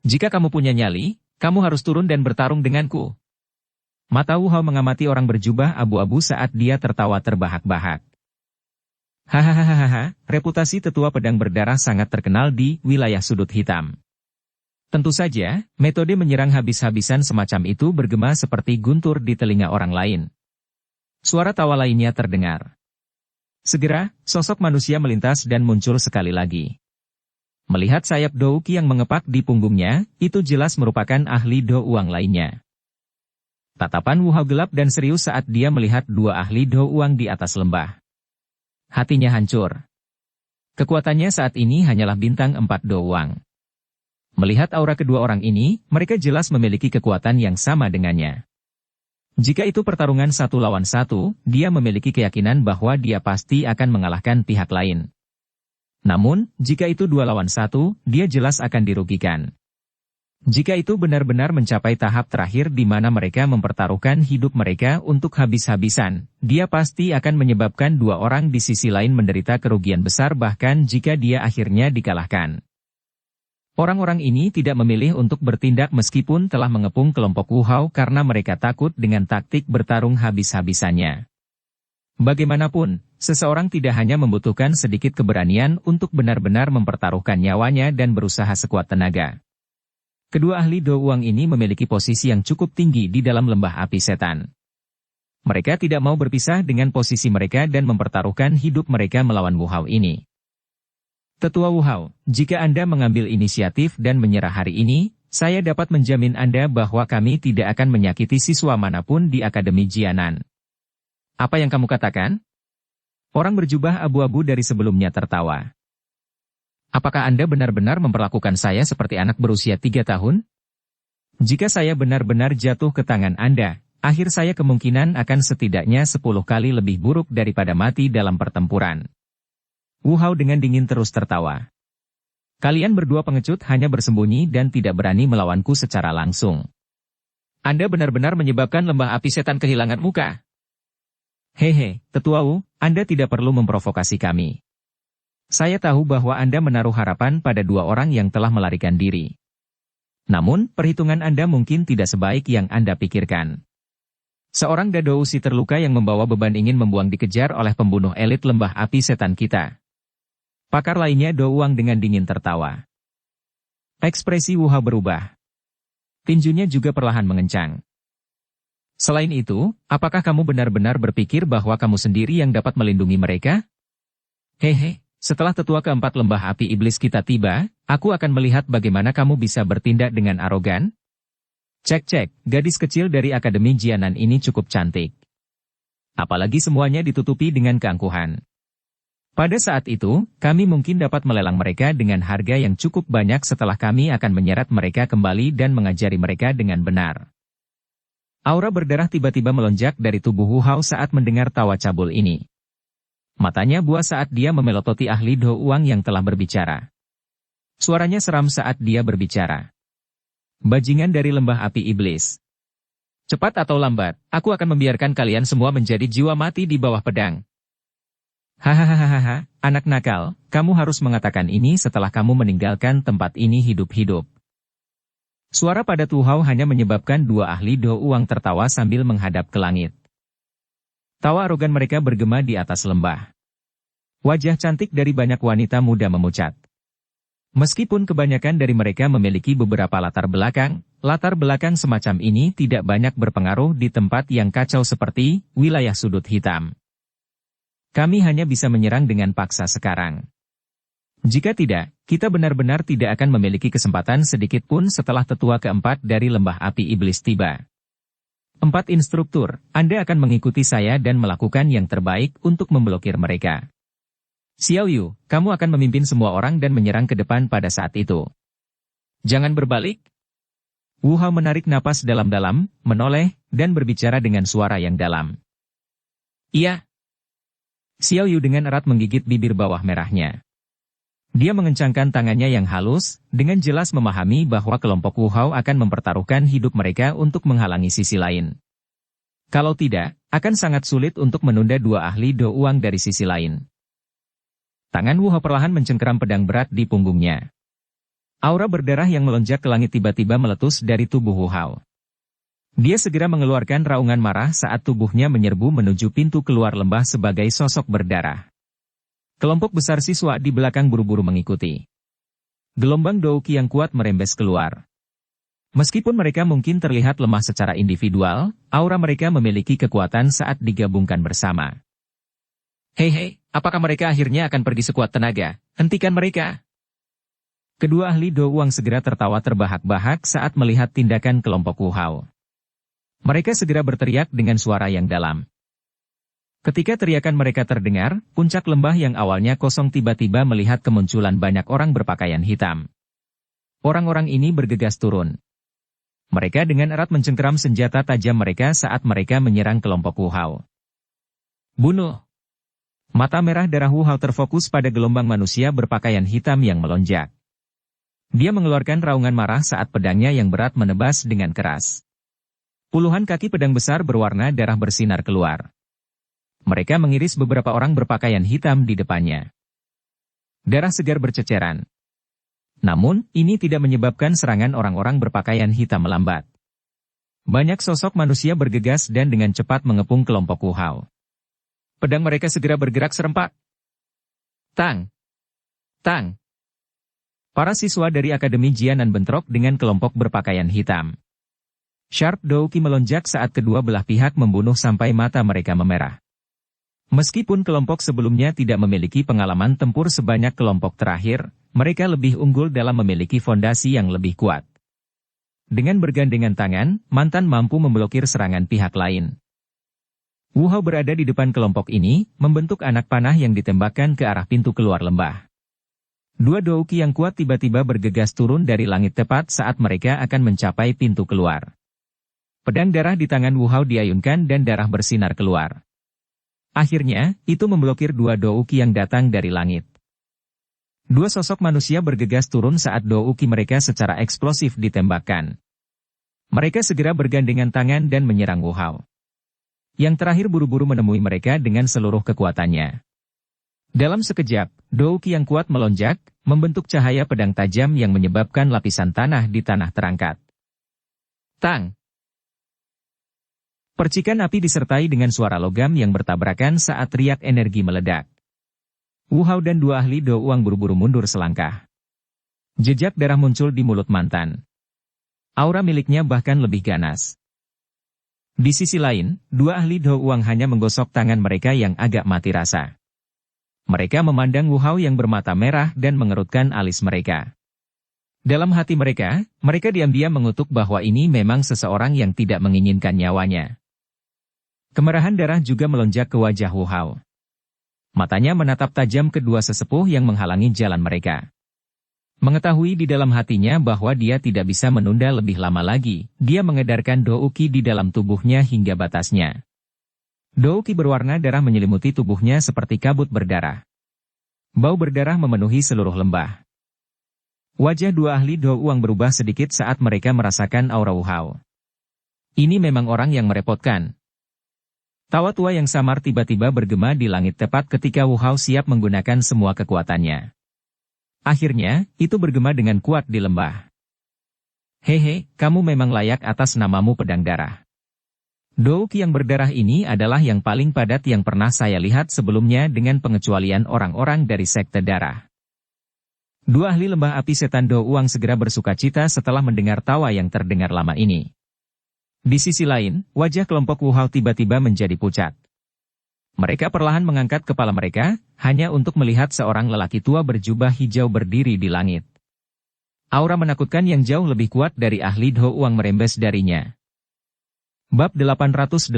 Jika kamu punya nyali, kamu harus turun dan bertarung denganku. Mata Wu Hao mengamati orang berjubah abu-abu saat dia tertawa terbahak-bahak. Hahaha, reputasi tetua pedang berdarah sangat terkenal di wilayah sudut hitam. Tentu saja, metode menyerang habis-habisan semacam itu bergema seperti guntur di telinga orang lain. Suara tawa lainnya terdengar. Segera, sosok manusia melintas dan muncul sekali lagi. Melihat sayap Douki yang mengepak di punggungnya, itu jelas merupakan ahli Do Uang lainnya. Tatapan Wu Hao gelap dan serius saat dia melihat dua ahli Do Uang di atas lembah. Hatinya hancur. Kekuatannya saat ini hanyalah bintang 4 Do Uang. Melihat aura kedua orang ini, mereka jelas memiliki kekuatan yang sama dengannya. Jika itu pertarungan 1 lawan 1, dia memiliki keyakinan bahwa dia pasti akan mengalahkan pihak lain. Namun, jika itu 2 lawan 1, dia jelas akan dirugikan. Jika itu benar-benar mencapai tahap terakhir di mana mereka mempertaruhkan hidup mereka untuk habis-habisan, dia pasti akan menyebabkan 2 orang di sisi lain menderita kerugian besar bahkan jika dia akhirnya dikalahkan. Orang-orang ini tidak memilih untuk bertindak meskipun telah mengepung kelompok Wu Hao karena mereka takut dengan taktik bertarung habis-habisannya. Bagaimanapun, seseorang tidak hanya membutuhkan sedikit keberanian untuk benar-benar mempertaruhkan nyawanya dan berusaha sekuat tenaga. Kedua ahli Do Uang ini memiliki posisi yang cukup tinggi di dalam lembah api setan. Mereka tidak mau berpisah dengan posisi mereka dan mempertaruhkan hidup mereka melawan Wu Hao ini. Tetua Wu Hao, jika Anda mengambil inisiatif dan menyerah hari ini, saya dapat menjamin Anda bahwa kami tidak akan menyakiti siswa manapun di Akademi Jianan. Apa yang kamu katakan? Orang berjubah abu-abu dari sebelumnya tertawa. Apakah Anda benar-benar memperlakukan saya seperti anak berusia 3 tahun? Jika saya benar-benar jatuh ke tangan Anda, akhir saya kemungkinan akan setidaknya 10 kali lebih buruk daripada mati dalam pertempuran. Wu Hao dengan dingin terus tertawa. Kalian berdua pengecut hanya bersembunyi dan tidak berani melawanku secara langsung. Anda benar-benar menyebabkan lembah api setan kehilangan muka. Hehe, Tetua Wu, Anda tidak perlu memprovokasi kami. Saya tahu bahwa Anda menaruh harapan pada 2 orang yang telah melarikan diri. Namun, perhitungan Anda mungkin tidak sebaik yang Anda pikirkan. Seorang Dadousi terluka yang membawa beban ingin membuang dikejar oleh pembunuh elit lembah api setan kita. Pakar lainnya Do Uang dengan dingin tertawa. Ekspresi Wu Hao berubah. Tinjunya juga perlahan mengencang. Selain itu, apakah kamu benar-benar berpikir bahwa kamu sendiri yang dapat melindungi mereka? Hehe. Setelah tetua keempat lembah api iblis kita tiba, aku akan melihat bagaimana kamu bisa bertindak dengan arogan. Cek-cek, gadis kecil dari Akademi Jianan ini cukup cantik. Apalagi semuanya ditutupi dengan keangkuhan. Pada saat itu, kami mungkin dapat melelang mereka dengan harga yang cukup banyak setelah kami akan menyeret mereka kembali dan mengajari mereka dengan benar. Aura berdarah tiba-tiba melonjak dari tubuh Wu Hao saat mendengar tawa cabul ini. Matanya buas saat dia memelototi ahli Do Uang yang telah berbicara. Suaranya seram saat dia berbicara. Bajingan dari lembah api iblis. Cepat atau lambat, aku akan membiarkan kalian semua menjadi jiwa mati di bawah pedang. Hahaha, anak nakal, kamu harus mengatakan ini setelah kamu meninggalkan tempat ini hidup-hidup. Suara pada Wu Hao hanya menyebabkan 2 ahli Do Uang tertawa sambil menghadap ke langit. Tawa arogan mereka bergema di atas lembah. Wajah cantik dari banyak wanita muda memucat. Meskipun kebanyakan dari mereka memiliki beberapa latar belakang semacam ini tidak banyak berpengaruh di tempat yang kacau seperti wilayah sudut hitam. Kami hanya bisa menyerang dengan paksa sekarang. Jika tidak, kita benar-benar tidak akan memiliki kesempatan sedikit pun setelah tetua keempat dari lembah api iblis tiba. 4 instruktur, Anda akan mengikuti saya dan melakukan yang terbaik untuk memblokir mereka. Xiao Yu, kamu akan memimpin semua orang dan menyerang ke depan pada saat itu. Jangan berbalik. Wu Hao menarik napas dalam-dalam, menoleh, dan berbicara dengan suara yang dalam. Iya. Xiao Yu dengan erat menggigit bibir bawah merahnya. Dia mengencangkan tangannya yang halus, dengan jelas memahami bahwa kelompok Wu Hao akan mempertaruhkan hidup mereka untuk menghalangi sisi lain. Kalau tidak, akan sangat sulit untuk menunda 2 ahli Do Uang dari sisi lain. Tangan Wu Hao perlahan mencengkeram pedang berat di punggungnya. Aura berdarah yang melonjak ke langit tiba-tiba meletus dari tubuh Wu Hao. Dia segera mengeluarkan raungan marah saat tubuhnya menyerbu menuju pintu keluar lembah sebagai sosok berdarah. Kelompok besar siswa di belakang buru-buru mengikuti. Gelombang Douki yang kuat merembes keluar. Meskipun mereka mungkin terlihat lemah secara individual, aura mereka memiliki kekuatan saat digabungkan bersama. Hei, apakah mereka akhirnya akan pergi sekuat tenaga? Hentikan mereka! Kedua ahli Douang segera tertawa terbahak-bahak saat melihat tindakan kelompok Wu Hao. Mereka segera berteriak dengan suara yang dalam. Ketika teriakan mereka terdengar, puncak lembah yang awalnya kosong tiba-tiba melihat kemunculan banyak orang berpakaian hitam. Orang-orang ini bergegas turun. Mereka dengan erat mencengkeram senjata tajam mereka saat mereka menyerang kelompok Wu Hao. Bunuh! Mata merah darah Wu Hao terfokus pada gelombang manusia berpakaian hitam yang melonjak. Dia mengeluarkan raungan marah saat pedangnya yang berat menebas dengan keras. Puluhan kaki pedang besar berwarna darah bersinar keluar. Mereka mengiris beberapa orang berpakaian hitam di depannya. Darah segar berceceran. Namun, ini tidak menyebabkan serangan orang-orang berpakaian hitam melambat. Banyak sosok manusia bergegas dan dengan cepat mengepung kelompok Wu Hao. Pedang mereka segera bergerak serempak. Tang! Tang! Para siswa dari Akademi Jianan bentrok dengan kelompok berpakaian hitam. Sharp Douki melonjak saat kedua belah pihak membunuh sampai mata mereka memerah. Meskipun kelompok sebelumnya tidak memiliki pengalaman tempur sebanyak kelompok terakhir, mereka lebih unggul dalam memiliki fondasi yang lebih kuat. Dengan bergandengan tangan, mantan mampu memblokir serangan pihak lain. Wu Hao berada di depan kelompok ini, membentuk anak panah yang ditembakkan ke arah pintu keluar lembah. Dua Douki yang kuat tiba-tiba bergegas turun dari langit tepat saat mereka akan mencapai pintu keluar. Pedang darah di tangan Wu Hao diayunkan dan darah bersinar keluar. Akhirnya, itu memblokir dua Douki yang datang dari langit. Dua sosok manusia bergegas turun saat Douki mereka secara eksplosif ditembakkan. Mereka segera bergandengan tangan dan menyerang Wu Hao. Yang terakhir buru-buru menemui mereka dengan seluruh kekuatannya. Dalam sekejap, Douki yang kuat melonjak, membentuk cahaya pedang tajam yang menyebabkan lapisan tanah di tanah terangkat. Tang! Percikan api disertai dengan suara logam yang bertabrakan saat riak energi meledak. Wu Hao dan dua ahli Douang buru-buru mundur selangkah. Jejak darah muncul di mulut mantan. Aura miliknya bahkan lebih ganas. Di sisi lain, dua ahli Douang hanya menggosok tangan mereka yang agak mati rasa. Mereka memandang Wu Hao yang bermata merah dan mengerutkan alis mereka. Dalam hati mereka, mereka diam-diam mengutuk bahwa ini memang seseorang yang tidak menginginkan nyawanya. Kemerahan darah juga melonjak ke wajah Wu Hao. Matanya menatap tajam kedua sesepuh yang menghalangi jalan mereka. Mengetahui di dalam hatinya bahwa dia tidak bisa menunda lebih lama lagi, dia mengedarkan Douki di dalam tubuhnya hingga batasnya. Douki berwarna darah menyelimuti tubuhnya seperti kabut berdarah. Bau berdarah memenuhi seluruh lembah. Wajah dua ahli Douang berubah sedikit saat mereka merasakan aura Wu Hao. Ini memang orang yang merepotkan. Tawa tua yang samar tiba-tiba bergema di langit tepat ketika Wu Hao siap menggunakan semua kekuatannya. Akhirnya, itu bergema dengan kuat di lembah. Hehe, kamu memang layak atas namamu pedang darah. Douki yang berdarah ini adalah yang paling padat yang pernah saya lihat sebelumnya dengan pengecualian orang-orang dari sekte darah. Dua ahli lembah api setan Douang segera bersukacita setelah mendengar tawa yang terdengar lama ini. Di sisi lain, wajah kelompok Wu Hao tiba-tiba menjadi pucat. Mereka perlahan mengangkat kepala mereka, hanya untuk melihat seorang lelaki tua berjubah hijau berdiri di langit. Aura menakutkan yang jauh lebih kuat dari ahli Douang merembes darinya. Bab 818.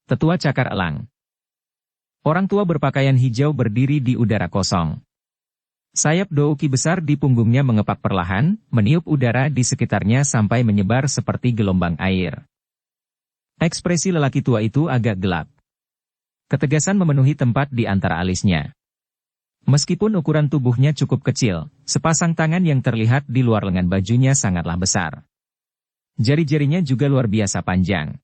Tetua Cakar Elang. Orang tua berpakaian hijau berdiri di udara kosong. Sayap Douki besar di punggungnya mengepak perlahan, meniup udara di sekitarnya sampai menyebar seperti gelombang air. Ekspresi lelaki tua itu agak gelap. Ketegasan memenuhi tempat di antara alisnya. Meskipun ukuran tubuhnya cukup kecil, sepasang tangan yang terlihat di luar lengan bajunya sangatlah besar. Jari-jarinya juga luar biasa panjang.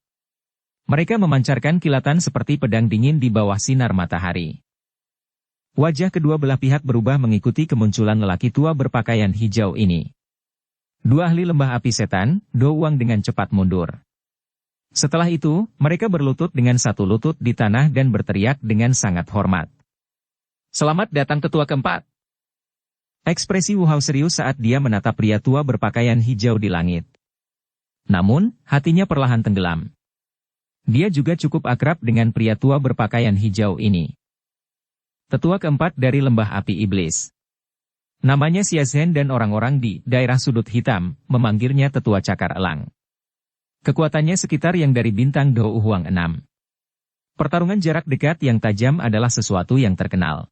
Mereka memancarkan kilatan seperti pedang dingin di bawah sinar matahari. Wajah kedua belah pihak berubah mengikuti kemunculan lelaki tua berpakaian hijau ini. Dua ahli lembah api setan, Douang dengan cepat mundur. Setelah itu, mereka berlutut dengan satu lutut di tanah dan berteriak dengan sangat hormat. Selamat datang ketua keempat. Ekspresi Wu Hao serius saat dia menatap pria tua berpakaian hijau di langit. Namun, hatinya perlahan tenggelam. Dia juga cukup akrab dengan pria tua berpakaian hijau ini. Tetua keempat dari Lembah Api Iblis. Namanya Xia Zhen dan orang-orang di daerah sudut hitam memanggilnya Tetua Cakar Elang. Kekuatannya sekitar yang dari bintang Dou Huang 6. Pertarungan jarak dekat yang tajam adalah sesuatu yang terkenal.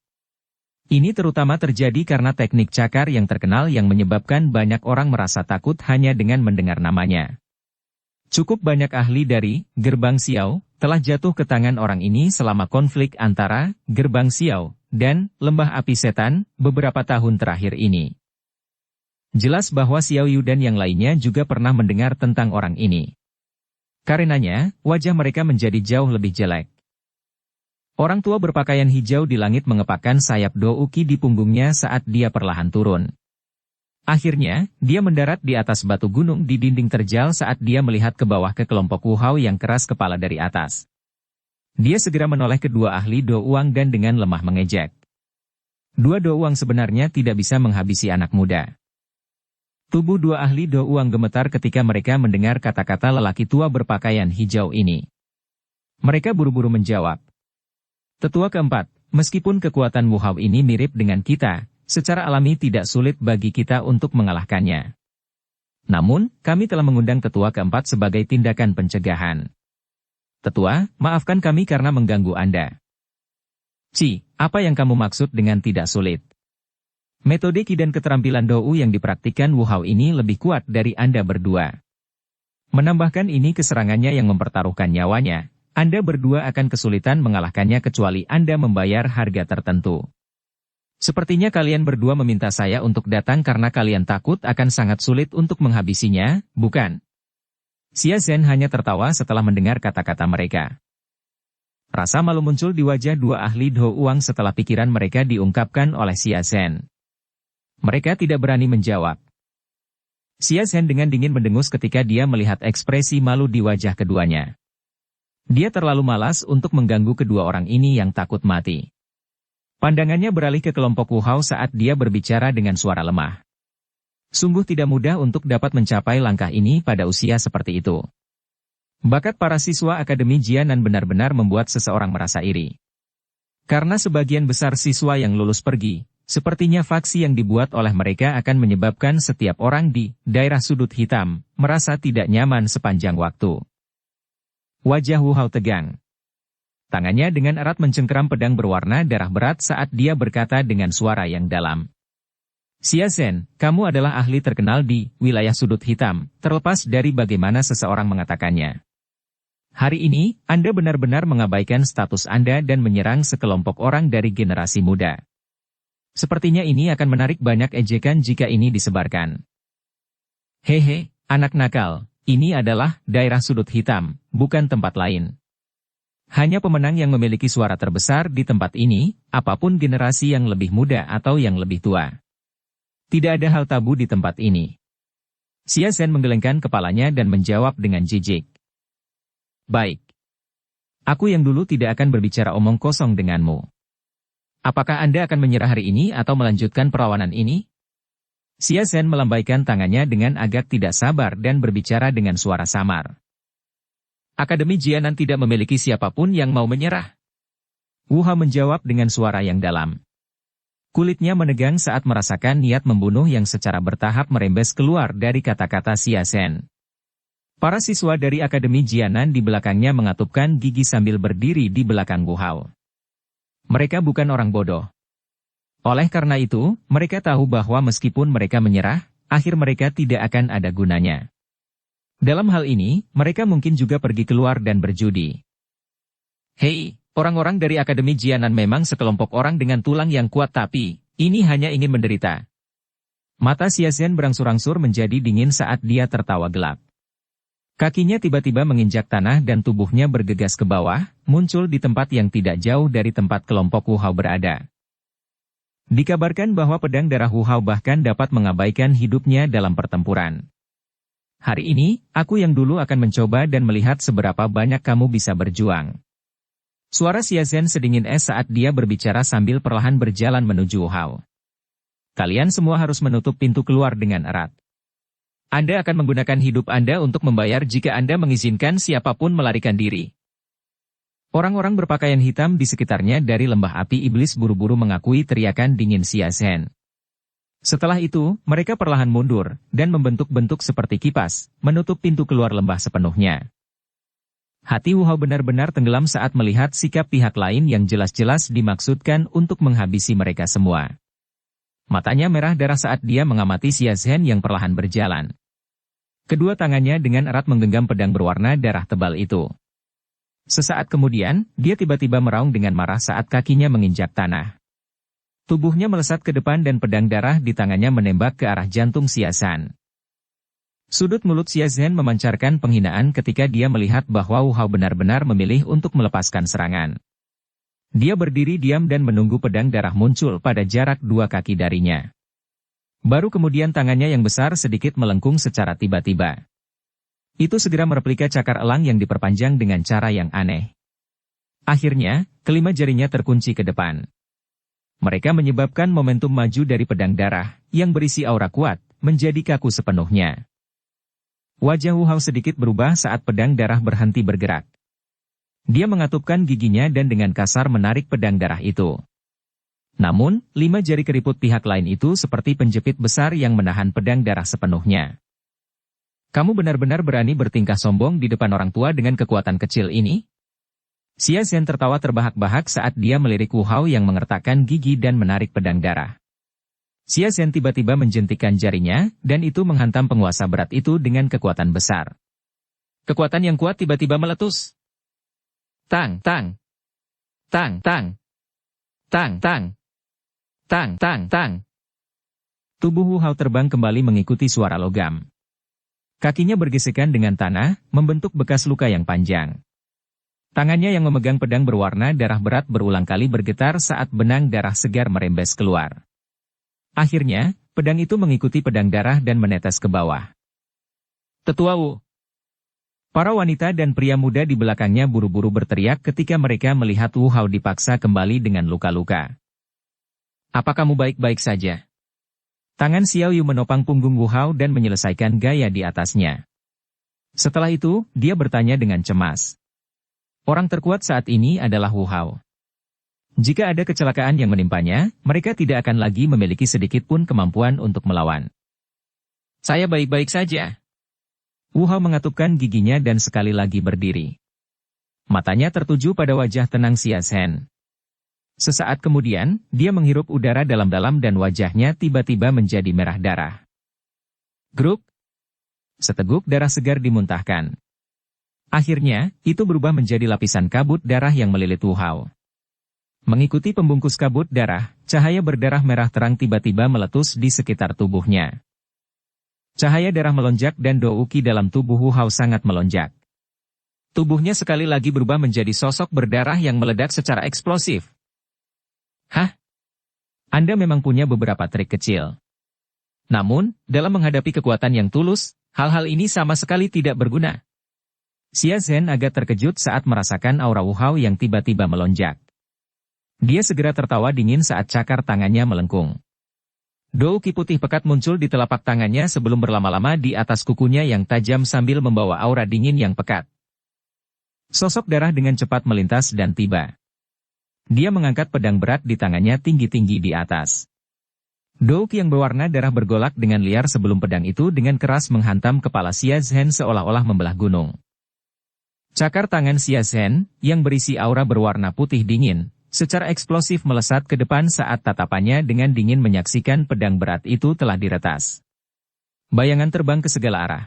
Ini terutama terjadi karena teknik cakar yang terkenal yang menyebabkan banyak orang merasa takut hanya dengan mendengar namanya. Cukup banyak ahli dari Gerbang Xiao telah jatuh ke tangan orang ini selama konflik antara Gerbang Xiao dan Lembah Api Setan beberapa tahun terakhir ini. Jelas bahwa Xiao Yu dan yang lainnya juga pernah mendengar tentang orang ini. Karenanya, wajah mereka menjadi jauh lebih jelek. Orang tua berpakaian hijau di langit mengepakkan sayap Douki di punggungnya saat dia perlahan turun. Akhirnya, dia mendarat di atas batu gunung di dinding terjal saat dia melihat ke bawah ke kelompok Wu Hao yang keras kepala dari atas. Dia segera menoleh kedua ahli Do Uang dan dengan lemah mengejek. Dua Do Uang sebenarnya tidak bisa menghabisi anak muda. Tubuh dua ahli Do Uang gemetar ketika mereka mendengar kata-kata lelaki tua berpakaian hijau ini. Mereka buru-buru menjawab. Tetua keempat, meskipun kekuatan Wu Hao ini mirip dengan kita, secara alami tidak sulit bagi kita untuk mengalahkannya. Namun, kami telah mengundang tetua keempat sebagai tindakan pencegahan. Tetua, maafkan kami karena mengganggu Anda. Apa yang kamu maksud dengan tidak sulit? Metode Qi dan keterampilan Dou yang dipraktikkan Wu Hao ini lebih kuat dari Anda berdua. Menambahkan ini keserangannya yang mempertaruhkan nyawanya. Anda berdua akan kesulitan mengalahkannya kecuali Anda membayar harga tertentu. Sepertinya kalian berdua meminta saya untuk datang karena kalian takut akan sangat sulit untuk menghabisinya, bukan? Xia Zhen hanya tertawa setelah mendengar kata-kata mereka. Rasa malu muncul di wajah dua ahli Do Uang setelah pikiran mereka diungkapkan oleh Xia Zhen. Mereka tidak berani menjawab. Xia Zhen dengan dingin mendengus ketika dia melihat ekspresi malu di wajah keduanya. Dia terlalu malas untuk mengganggu kedua orang ini yang takut mati. Pandangannya beralih ke kelompok Wu Hao saat dia berbicara dengan suara lemah. Sungguh tidak mudah untuk dapat mencapai langkah ini pada usia seperti itu. Bakat para siswa Akademi Jianan benar-benar membuat seseorang merasa iri. Karena sebagian besar siswa yang lulus pergi, sepertinya faksi yang dibuat oleh mereka akan menyebabkan setiap orang di daerah sudut hitam merasa tidak nyaman sepanjang waktu. Wajah Wu Hao tegang. Tangannya dengan erat mencengkeram pedang berwarna darah berat saat dia berkata dengan suara yang dalam. Xia Zhen, kamu adalah ahli terkenal di wilayah sudut hitam, terlepas dari bagaimana seseorang mengatakannya. Hari ini, Anda benar-benar mengabaikan status Anda dan menyerang sekelompok orang dari generasi muda. Sepertinya ini akan menarik banyak ejekan jika ini disebarkan. Hehe, anak nakal. Ini adalah daerah sudut hitam, bukan tempat lain. Hanya pemenang yang memiliki suara terbesar di tempat ini, apapun generasi yang lebih muda atau yang lebih tua. Tidak ada hal tabu di tempat ini. Xia Zhen menggelengkan kepalanya dan menjawab dengan jijik. Baik. Aku yang dulu tidak akan berbicara omong kosong denganmu. Apakah Anda akan menyerah hari ini atau melanjutkan perlawanan ini? Xia Zhen melambaikan tangannya dengan agak tidak sabar dan berbicara dengan suara samar. Akademi Jianan tidak memiliki siapapun yang mau menyerah. Wu Hao menjawab dengan suara yang dalam. Kulitnya menegang saat merasakan niat membunuh yang secara bertahap merembes keluar dari kata-kata Xia Zhen. Para siswa dari Akademi Jianan di belakangnya mengatupkan gigi sambil berdiri di belakang Wu Hao. Mereka bukan orang bodoh. Oleh karena itu, mereka tahu bahwa meskipun mereka menyerah, akhir mereka tidak akan ada gunanya. Dalam hal ini, mereka mungkin juga pergi keluar dan berjudi. Hei, orang-orang dari Akademi Jianan memang sekelompok orang dengan tulang yang kuat tapi, ini hanya ingin menderita. Mata Xia Zhen berangsur-angsur menjadi dingin saat dia tertawa gelap. Kakinya tiba-tiba menginjak tanah dan tubuhnya bergegas ke bawah, muncul di tempat yang tidak jauh dari tempat kelompok Wu Hao berada. Dikabarkan bahwa pedang darah Wu Hao bahkan dapat mengabaikan hidupnya dalam pertempuran. Hari ini, aku yang dulu akan mencoba dan melihat seberapa banyak kamu bisa berjuang. Suara Xia Zhen sedingin es saat dia berbicara sambil perlahan berjalan menuju Wu Hao. Kalian semua harus menutup pintu keluar dengan erat. Anda akan menggunakan hidup Anda untuk membayar jika Anda mengizinkan siapapun melarikan diri. Orang-orang berpakaian hitam di sekitarnya dari lembah api iblis buru-buru mengakui teriakan dingin Xia Zhen. Setelah itu, mereka perlahan mundur, dan membentuk-bentuk seperti kipas, menutup pintu keluar lembah sepenuhnya. Hati Wu Hao benar-benar tenggelam saat melihat sikap pihak lain yang jelas-jelas dimaksudkan untuk menghabisi mereka semua. Matanya merah darah saat dia mengamati Xia Zhen yang perlahan berjalan. Kedua tangannya dengan erat menggenggam pedang berwarna darah tebal itu. Sesaat kemudian, dia tiba-tiba meraung dengan marah saat kakinya menginjak tanah. Tubuhnya melesat ke depan dan pedang darah di tangannya menembak ke arah jantung Xia Zhen. Sudut mulut Xia Zhen memancarkan penghinaan ketika dia melihat bahwa Wu Hao benar-benar memilih untuk melepaskan serangan. Dia berdiri diam dan menunggu pedang darah muncul pada jarak 2 kaki darinya. Baru kemudian tangannya yang besar sedikit melengkung secara tiba-tiba. Itu segera mereplika cakar elang yang diperpanjang dengan cara yang aneh. Akhirnya, kelima jarinya terkunci ke depan. Mereka menyebabkan momentum maju dari pedang darah, yang berisi aura kuat, menjadi kaku sepenuhnya. Wajah Wu Hao sedikit berubah saat pedang darah berhenti bergerak. Dia mengatupkan giginya dan dengan kasar menarik pedang darah itu. Namun, 5 jari keriput pihak lain itu seperti penjepit besar yang menahan pedang darah sepenuhnya. Kamu benar-benar berani bertingkah sombong di depan orang tua dengan kekuatan kecil ini? Xia Zhen tertawa terbahak-bahak saat dia melirik Wu Hao yang mengertakkan gigi dan menarik pedang darah. Xia Zhen tiba-tiba menjentikkan jarinya, dan itu menghantam penguasa berat itu dengan kekuatan besar. Kekuatan yang kuat tiba-tiba meletus. Tang, tang. Tang, tang. Tang, tang. Tang, tang, tang. Tubuh Wu Hao terbang kembali mengikuti suara logam. Kakinya bergesekan dengan tanah, membentuk bekas luka yang panjang. Tangannya yang memegang pedang berwarna darah berat berulang kali bergetar saat benang darah segar merembes keluar. Akhirnya, pedang itu mengikuti pedang darah dan menetes ke bawah. Tetua Wu. Para wanita dan pria muda di belakangnya buru-buru berteriak ketika mereka melihat Wu Hao dipaksa kembali dengan luka-luka. Apa kamu baik-baik saja? Tangan Xiao Yu menopang punggung Wu Hao dan menyelesaikan gaya di atasnya. Setelah itu, dia bertanya dengan cemas. Orang terkuat saat ini adalah Wu Hao. Jika ada kecelakaan yang menimpanya, mereka tidak akan lagi memiliki sedikit pun kemampuan untuk melawan. Saya baik-baik saja. Wu Hao mengatupkan giginya dan sekali lagi berdiri. Matanya tertuju pada wajah tenang Xia Zhen. Sesaat kemudian, dia menghirup udara dalam-dalam dan wajahnya tiba-tiba menjadi merah darah. Grup. Seteguk darah segar dimuntahkan. Akhirnya, itu berubah menjadi lapisan kabut darah yang melilit Wu Hao. Mengikuti pembungkus kabut darah, cahaya berdarah merah terang tiba-tiba meletus di sekitar tubuhnya. Cahaya darah melonjak dan douki dalam tubuh Wu Hao sangat melonjak. Tubuhnya sekali lagi berubah menjadi sosok berdarah yang meledak secara eksplosif. Hah? Anda memang punya beberapa trik kecil. Namun, dalam menghadapi kekuatan yang tulus, hal-hal ini sama sekali tidak berguna. Xia Zhen agak terkejut saat merasakan aura Wu Hao yang tiba-tiba melonjak. Dia segera tertawa dingin saat cakar tangannya melengkung. Douki putih pekat muncul di telapak tangannya sebelum berlama-lama di atas kukunya yang tajam sambil membawa aura dingin yang pekat. Sosok darah dengan cepat melintas dan tiba. Dia mengangkat pedang berat di tangannya tinggi-tinggi di atas. Douki yang berwarna darah bergolak dengan liar sebelum pedang itu dengan keras menghantam kepala Xia Zhen seolah-olah membelah gunung. Cakar tangan Xia Zhen, yang berisi aura berwarna putih dingin, secara eksplosif melesat ke depan saat tatapannya dengan dingin menyaksikan pedang berat itu telah diretas. Bayangan terbang ke segala arah.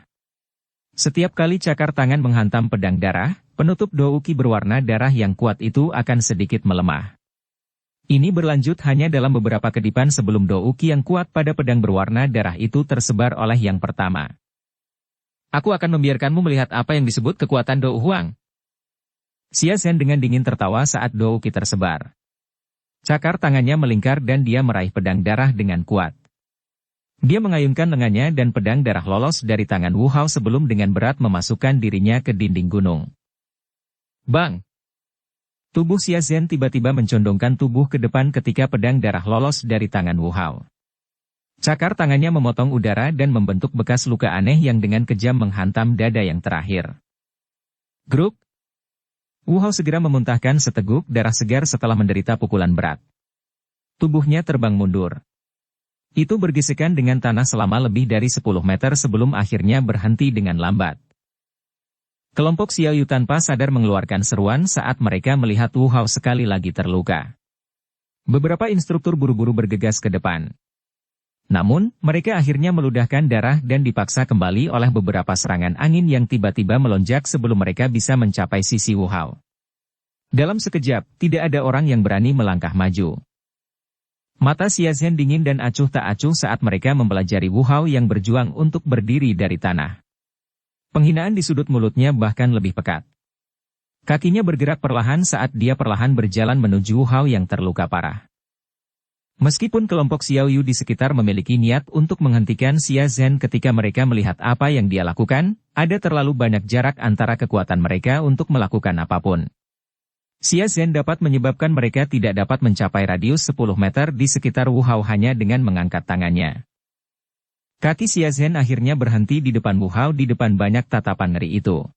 Setiap kali cakar tangan menghantam pedang darah, penutup douki berwarna darah yang kuat itu akan sedikit melemah. Ini berlanjut hanya dalam beberapa kedipan sebelum douki yang kuat pada pedang berwarna darah itu tersebar oleh yang pertama. Aku akan membiarkanmu melihat apa yang disebut kekuatan Dou Huang. Xia Zhen dengan dingin tertawa saat douki tersebar. Cakar tangannya melingkar dan dia meraih pedang darah dengan kuat. Dia mengayunkan lengannya dan pedang darah lolos dari tangan Wu Hao sebelum dengan berat memasukkan dirinya ke dinding gunung. Bang! Tubuh Xia Zhen tiba-tiba mencondongkan tubuh ke depan ketika pedang darah lolos dari tangan Wu Hao. Cakar tangannya memotong udara dan membentuk bekas luka aneh yang dengan kejam menghantam dada yang terakhir. Gruk! Wu Hao segera memuntahkan seteguk darah segar setelah menderita pukulan berat. Tubuhnya terbang mundur. Itu bergesekan dengan tanah selama lebih dari 10 meter sebelum akhirnya berhenti dengan lambat. Kelompok Xiao Yu tanpa sadar mengeluarkan seruan saat mereka melihat Wu Hao sekali lagi terluka. Beberapa instruktur buru-buru bergegas ke depan. Namun, mereka akhirnya meludahkan darah dan dipaksa kembali oleh beberapa serangan angin yang tiba-tiba melonjak sebelum mereka bisa mencapai sisi Wu Hao. Dalam sekejap, tidak ada orang yang berani melangkah maju. Mata Xia Zhen dingin dan acuh tak acuh saat mereka mempelajari Wu Hao yang berjuang untuk berdiri dari tanah. Penghinaan di sudut mulutnya bahkan lebih pekat. Kakinya bergerak perlahan saat dia perlahan berjalan menuju Wu Hao yang terluka parah. Meskipun kelompok Xiao Yu di sekitar memiliki niat untuk menghentikan Xia Zhen ketika mereka melihat apa yang dia lakukan, ada terlalu banyak jarak antara kekuatan mereka untuk melakukan apapun. Xia Zhen dapat menyebabkan mereka tidak dapat mencapai radius 10 meter di sekitar Wu Hao hanya dengan mengangkat tangannya. Kaki Xia Zhen akhirnya berhenti di depan Wu Hao di depan banyak tatapan ngeri itu.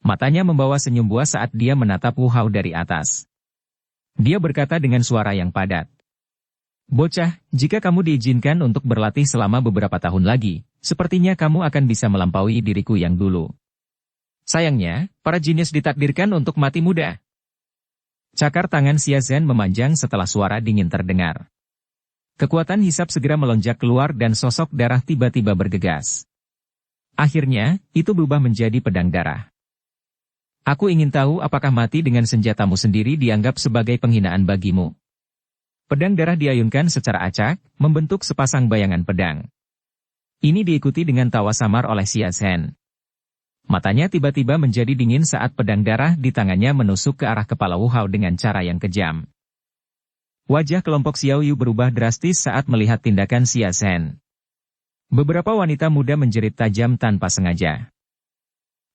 Matanya membawa senyum buas saat dia menatap Wu Hao dari atas. Dia berkata dengan suara yang padat. Bocah, jika kamu diizinkan untuk berlatih selama beberapa tahun lagi, sepertinya kamu akan bisa melampaui diriku yang dulu. Sayangnya, para jenius ditakdirkan untuk mati muda. Cakar tangan Xia Zhen memanjang setelah suara dingin terdengar. Kekuatan hisap segera melonjak keluar dan sosok darah tiba-tiba bergegas. Akhirnya, itu berubah menjadi pedang darah. Aku ingin tahu apakah mati dengan senjatamu sendiri dianggap sebagai penghinaan bagimu. Pedang darah diayunkan secara acak, membentuk sepasang bayangan pedang. Ini diikuti dengan tawa samar oleh Xia Zhen. Matanya tiba-tiba menjadi dingin saat pedang darah di tangannya menusuk ke arah kepala Wu Hao dengan cara yang kejam. Wajah kelompok Xiao Yu berubah drastis saat melihat tindakan Xia Zhen. Beberapa wanita muda menjerit tajam tanpa sengaja.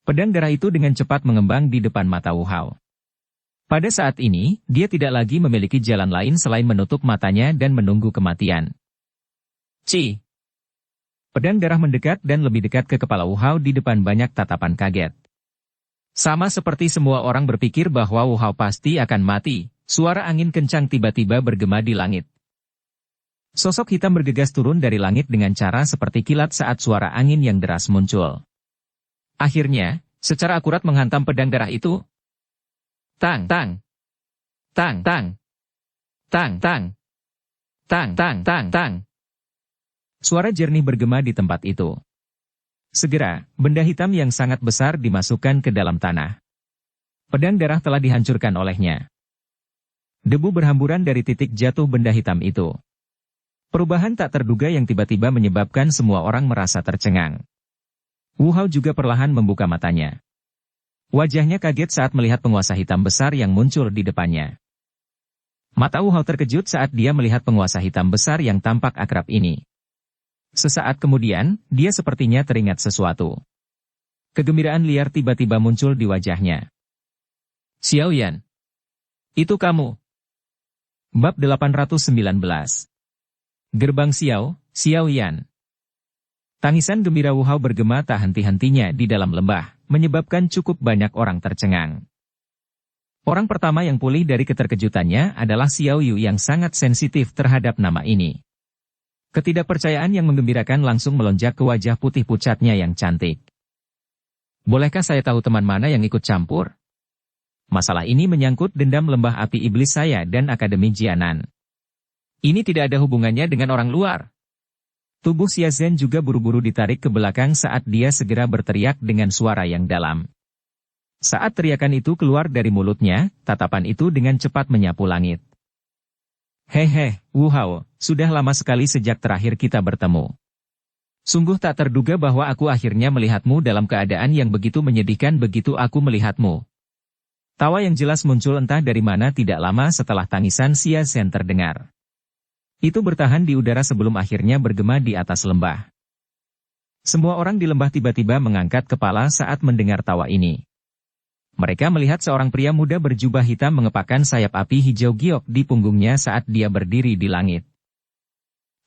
Pedang darah itu dengan cepat mengembang di depan mata Wu Hao. Pada saat ini, dia tidak lagi memiliki jalan lain selain menutup matanya dan menunggu kematian. Ci! Pedang darah mendekat dan lebih dekat ke kepala Wu Hao di depan banyak tatapan kaget. Sama seperti semua orang berpikir bahwa Wu Hao pasti akan mati. Suara angin kencang tiba-tiba bergema di langit. Sosok hitam bergegas turun dari langit dengan cara seperti kilat saat suara angin yang deras muncul. Akhirnya, secara akurat menghantam pedang darah itu. Tang tang. Tang tang. Tang tang. Tang tang tang tang. Suara jernih bergema di tempat itu. Segera, benda hitam yang sangat besar dimasukkan ke dalam tanah. Pedang darah telah dihancurkan olehnya. Debu berhamburan dari titik jatuh benda hitam itu. Perubahan tak terduga yang tiba-tiba menyebabkan semua orang merasa tercengang. Wu Hao juga perlahan membuka matanya. Wajahnya kaget saat melihat penguasa hitam besar yang muncul di depannya. Mata Wu Hao terkejut saat dia melihat penguasa hitam besar yang tampak akrab ini. Sesaat kemudian, dia sepertinya teringat sesuatu. Kegembiraan liar tiba-tiba muncul di wajahnya. Xiao Yan. Itu kamu. Bab 819. Gerbang Xiao, Xiao Yan. Tangisan gembira Wu Hao bergema tak henti-hentinya di dalam lembah, menyebabkan cukup banyak orang tercengang. Orang pertama yang pulih dari keterkejutannya adalah Xiao Yu yang sangat sensitif terhadap nama ini. Ketidakpercayaan yang menggembirakan langsung melonjak ke wajah putih pucatnya yang cantik. Bolehkah saya tahu teman mana yang ikut campur? Masalah ini menyangkut dendam lembah api iblis saya dan Akademi Jianan. Ini tidak ada hubungannya dengan orang luar. Tubuh Xia Zhen juga buru-buru ditarik ke belakang saat dia segera berteriak dengan suara yang dalam. Saat teriakan itu keluar dari mulutnya, tatapan itu dengan cepat menyapu langit. Hehe, Wu Hao, sudah lama sekali sejak terakhir kita bertemu. Sungguh tak terduga bahwa aku akhirnya melihatmu dalam keadaan yang begitu menyedihkan begitu aku melihatmu. Tawa yang jelas muncul entah dari mana tidak lama setelah tangisan Xia Zhen terdengar. Itu bertahan di udara sebelum akhirnya bergema di atas lembah. Semua orang di lembah tiba-tiba mengangkat kepala saat mendengar tawa ini. Mereka melihat seorang pria muda berjubah hitam mengepakkan sayap api hijau giok di punggungnya saat dia berdiri di langit.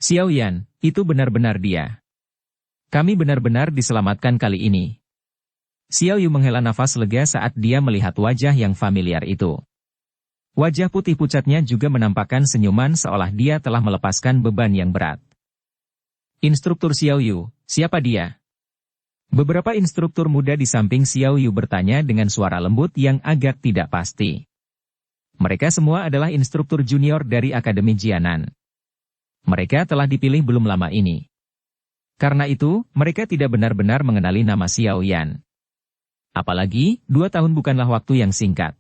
Xiao Yan, itu benar-benar dia. Kami benar-benar diselamatkan kali ini. Xiao Yu menghela nafas lega saat dia melihat wajah yang familiar itu. Wajah putih pucatnya juga menampakkan senyuman seolah dia telah melepaskan beban yang berat. Instruktur Xiao Yu, siapa dia? Beberapa instruktur muda di samping Xiao Yu bertanya dengan suara lembut yang agak tidak pasti. Mereka semua adalah instruktur junior dari Akademi Jianan. Mereka telah dipilih belum lama ini. Karena itu, mereka tidak benar-benar mengenali nama Xiao Yan. Apalagi, 2 tahun bukanlah waktu yang singkat.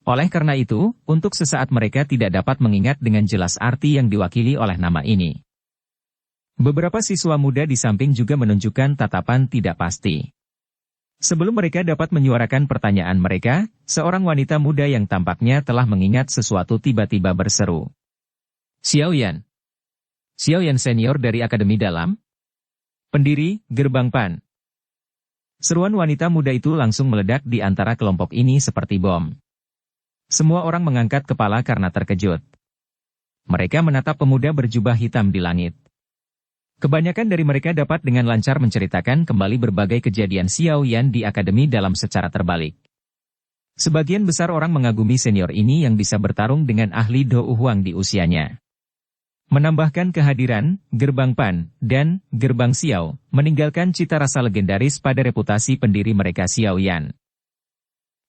Oleh karena itu, untuk sesaat mereka tidak dapat mengingat dengan jelas arti yang diwakili oleh nama ini. Beberapa siswa muda di samping juga menunjukkan tatapan tidak pasti. Sebelum mereka dapat menyuarakan pertanyaan mereka, seorang wanita muda yang tampaknya telah mengingat sesuatu tiba-tiba berseru. Xiao Yan. Xiao Yan senior dari Akademi Dalam? Pendiri, Gerbang Pan. Seruan wanita muda itu langsung meledak di antara kelompok ini seperti bom. Semua orang mengangkat kepala karena terkejut. Mereka menatap pemuda berjubah hitam di langit. Kebanyakan dari mereka dapat dengan lancar menceritakan kembali berbagai kejadian Xiao Yan di Akademi Dalam secara terbalik. Sebagian besar orang mengagumi senior ini yang bisa bertarung dengan ahli Dou Huang di usianya. Menambahkan kehadiran, Gerbang Pan, dan Gerbang Xiao, meninggalkan cita rasa legendaris pada reputasi pendiri mereka Xiao Yan.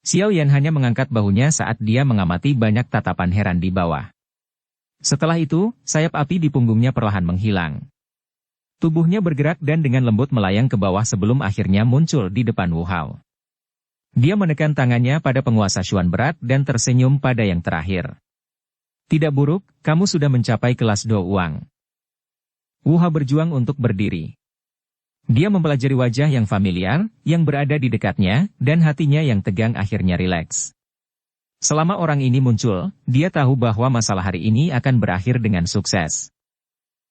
Xiao Yan hanya mengangkat bahunya saat dia mengamati banyak tatapan heran di bawah. Setelah itu, sayap api di punggungnya perlahan menghilang. Tubuhnya bergerak dan dengan lembut melayang ke bawah sebelum akhirnya muncul di depan Wu Hao. Dia menekan tangannya pada penguasa Xuan berat dan tersenyum pada yang terakhir. Tidak buruk, kamu sudah mencapai kelas Dou Huang. Wu Hao berjuang untuk berdiri. Dia mempelajari wajah yang familiar, yang berada di dekatnya, dan hatinya yang tegang akhirnya rileks. Selama orang ini muncul, dia tahu bahwa masalah hari ini akan berakhir dengan sukses.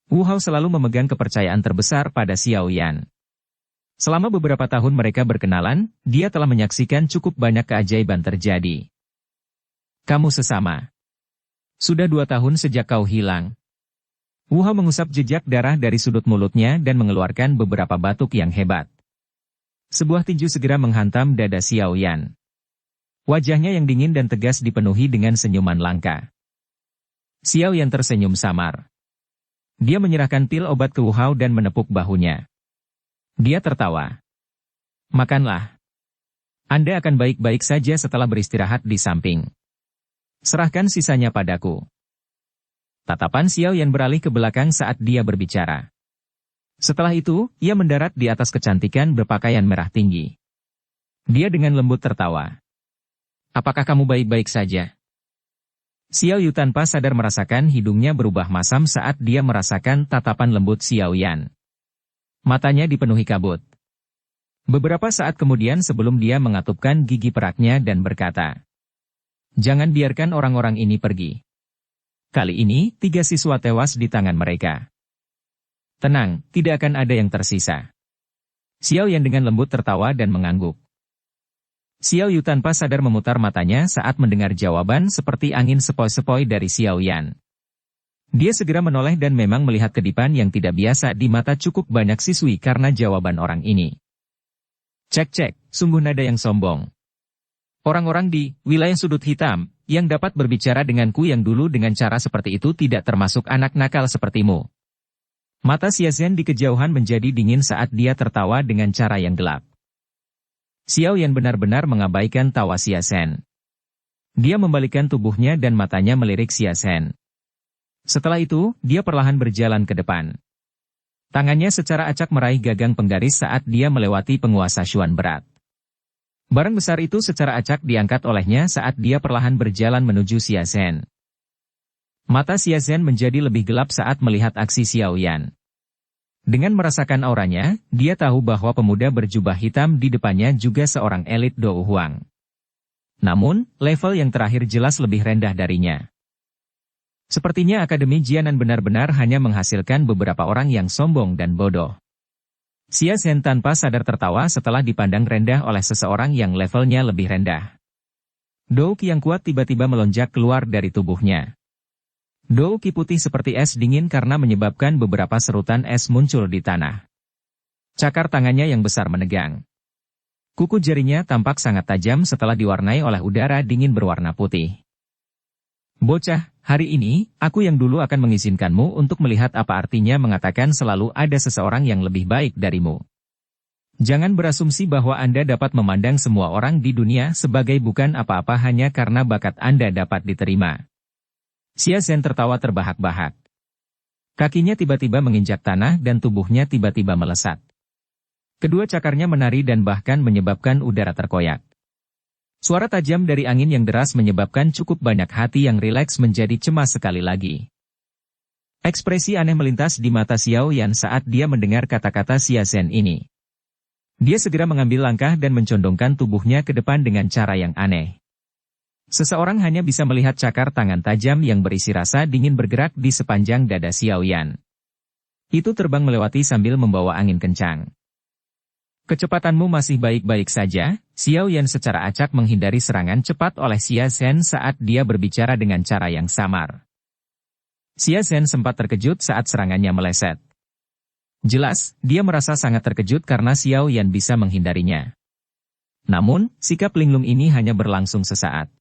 Wu Hao selalu memegang kepercayaan terbesar pada Xiao Yan. Selama beberapa tahun mereka berkenalan, dia telah menyaksikan cukup banyak keajaiban terjadi. Kamu sesama. Sudah 2 tahun sejak kau hilang. Wu Hao mengusap jejak darah dari sudut mulutnya dan mengeluarkan beberapa batuk yang hebat. Sebuah tinju segera menghantam dada Xiao Yan. Wajahnya yang dingin dan tegas dipenuhi dengan senyuman langka. Xiao Yan tersenyum samar. Dia menyerahkan pil obat ke Wu Hao dan menepuk bahunya. Dia tertawa. Makanlah. Anda akan baik-baik saja setelah beristirahat di samping. Serahkan sisanya padaku. Tatapan Xiao Yan beralih ke belakang saat dia berbicara. Setelah itu, ia mendarat di atas kecantikan berpakaian merah tinggi. Dia dengan lembut tertawa. Apakah kamu baik-baik saja? Xiao Yu tanpa sadar merasakan hidungnya berubah masam saat dia merasakan tatapan lembut Xiao Yan. Matanya dipenuhi kabut. Beberapa saat kemudian sebelum dia mengatupkan gigi peraknya dan berkata, "Jangan biarkan orang-orang ini pergi." Kali ini, 3 siswa tewas di tangan mereka. Tenang, tidak akan ada yang tersisa. Xiao Yan dengan lembut tertawa dan mengangguk. Xiao Yu tanpa sadar memutar matanya saat mendengar jawaban seperti angin sepoi-sepoi dari Xiao Yan. Dia segera menoleh dan memang melihat kedipan yang tidak biasa di mata cukup banyak siswi karena jawaban orang ini. Cek-cek, sungguh nada yang sombong. Orang-orang di wilayah sudut hitam yang dapat berbicara denganku yang dulu dengan cara seperti itu tidak termasuk anak nakal sepertimu. Mata Xia Zhen di kejauhan menjadi dingin saat dia tertawa dengan cara yang gelap. Xiao Yan benar-benar mengabaikan tawa Xia Zhen. Dia membalikkan tubuhnya dan matanya melirik Xia Zhen. Setelah itu, dia perlahan berjalan ke depan. Tangannya secara acak meraih gagang penggaris saat dia melewati penguasa Xuan berat. Barang besar itu secara acak diangkat olehnya saat dia perlahan berjalan menuju Xia Zhen. Mata Xia Zhen menjadi lebih gelap saat melihat aksi Xiao Yan. Dengan merasakan auranya, dia tahu bahwa pemuda berjubah hitam di depannya juga seorang elit Dou Huang. Namun, level yang terakhir jelas lebih rendah darinya. Sepertinya Akademi Jianan benar-benar hanya menghasilkan beberapa orang yang sombong dan bodoh. Xia Zhen tanpa sadar tertawa setelah dipandang rendah oleh seseorang yang levelnya lebih rendah. Dou Qi yang kuat tiba-tiba melonjak keluar dari tubuhnya. Dou Qi putih seperti es dingin karena menyebabkan beberapa serutan es muncul di tanah. Cakar tangannya yang besar menegang. Kuku jarinya tampak sangat tajam setelah diwarnai oleh udara dingin berwarna putih. Bocah, hari ini, aku yang dulu akan mengizinkanmu untuk melihat apa artinya mengatakan selalu ada seseorang yang lebih baik darimu. Jangan berasumsi bahwa Anda dapat memandang semua orang di dunia sebagai bukan apa-apa hanya karena bakat Anda dapat diterima. Xia Zhen tertawa terbahak-bahak. Kakinya tiba-tiba menginjak tanah dan tubuhnya tiba-tiba melesat. Kedua cakarnya menari dan bahkan menyebabkan udara terkoyak. Suara tajam dari angin yang deras menyebabkan cukup banyak hati yang rileks menjadi cemas sekali lagi. Ekspresi aneh melintas di mata Xiao Yan saat dia mendengar kata-kata Xia Zhen ini. Dia segera mengambil langkah dan mencondongkan tubuhnya ke depan dengan cara yang aneh. Seseorang hanya bisa melihat cakar tangan tajam yang berisi rasa dingin bergerak di sepanjang dada Xiao Yan. Itu terbang melewati sambil membawa angin kencang. Kecepatanmu masih baik-baik saja, Xiao Yan secara acak menghindari serangan cepat oleh Xia Zhen saat dia berbicara dengan cara yang samar. Xia Zhen sempat terkejut saat serangannya meleset. Jelas, dia merasa sangat terkejut karena Xiao Yan bisa menghindarinya. Namun, sikap linglung ini hanya berlangsung sesaat.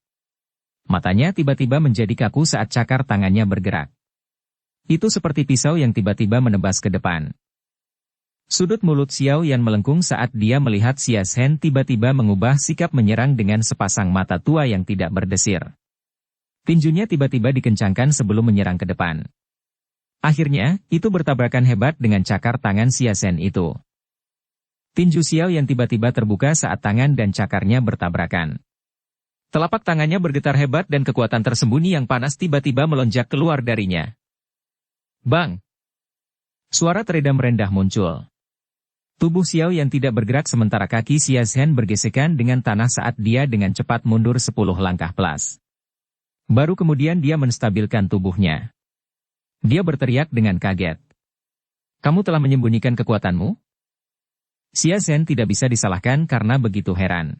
Matanya tiba-tiba menjadi kaku saat cakar tangannya bergerak. Itu seperti pisau yang tiba-tiba menebas ke depan. Sudut mulut Xiao Yan melengkung saat dia melihat Xia Zhen tiba-tiba mengubah sikap menyerang dengan sepasang mata tua yang tidak berdesir. Tinjunya tiba-tiba dikencangkan sebelum menyerang ke depan. Akhirnya, itu bertabrakan hebat dengan cakar tangan Xia Zhen itu. Tinju Xiao Yan tiba-tiba terbuka saat tangan dan cakarnya bertabrakan. Telapak tangannya bergetar hebat dan kekuatan tersembunyi yang panas tiba-tiba melonjak keluar darinya. Bang! Suara teredam rendah muncul. Tubuh Xiao Yan tidak bergerak sementara kaki Xia Zhen bergesekan dengan tanah saat dia dengan cepat mundur 10 langkah pelas. Baru kemudian dia menstabilkan tubuhnya. Dia berteriak dengan kaget. Kamu telah menyembunyikan kekuatanmu? Xia Zhen tidak bisa disalahkan karena begitu heran.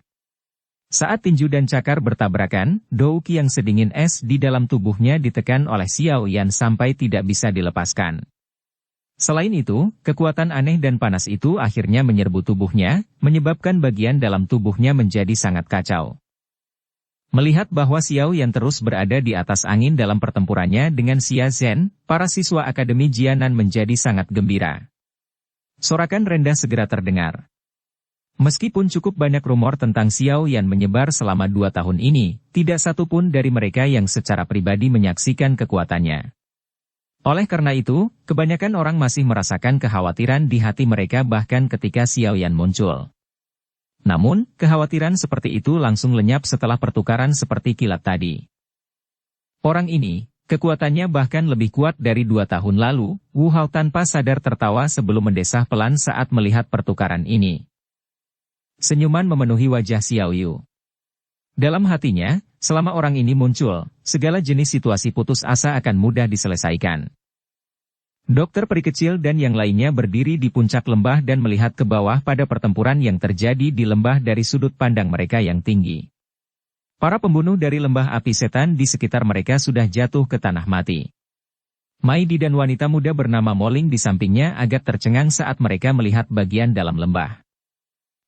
Saat tinju dan cakar bertabrakan, Dou Qi yang sedingin es di dalam tubuhnya ditekan oleh Xiao Yan sampai tidak bisa dilepaskan. Selain itu, kekuatan aneh dan panas itu akhirnya menyerbu tubuhnya, menyebabkan bagian dalam tubuhnya menjadi sangat kacau. Melihat bahwa Xiao Yan terus berada di atas angin dalam pertempurannya dengan Xia Zhen, para siswa Akademi Jianan menjadi sangat gembira. Sorakan rendah segera terdengar. Meskipun cukup banyak rumor tentang Xiao Yan menyebar selama 2 tahun ini, tidak satu pun dari mereka yang secara pribadi menyaksikan kekuatannya. Oleh karena itu, kebanyakan orang masih merasakan kekhawatiran di hati mereka bahkan ketika Xiao Yan muncul. Namun, kekhawatiran seperti itu langsung lenyap setelah pertukaran seperti kilat tadi. Orang ini, kekuatannya bahkan lebih kuat dari 2 tahun lalu, Wu Hao tanpa sadar tertawa sebelum mendesah pelan saat melihat pertukaran ini. Senyuman memenuhi wajah Xiao Yu. Dalam hatinya, selama orang ini muncul, segala jenis situasi putus asa akan mudah diselesaikan. Dokter peri kecil dan yang lainnya berdiri di puncak lembah dan melihat ke bawah pada pertempuran yang terjadi di lembah dari sudut pandang mereka yang tinggi. Para pembunuh dari lembah api setan di sekitar mereka sudah jatuh ke tanah mati. Maidi dan wanita muda bernama Moling di sampingnya agak tercengang saat mereka melihat bagian dalam lembah.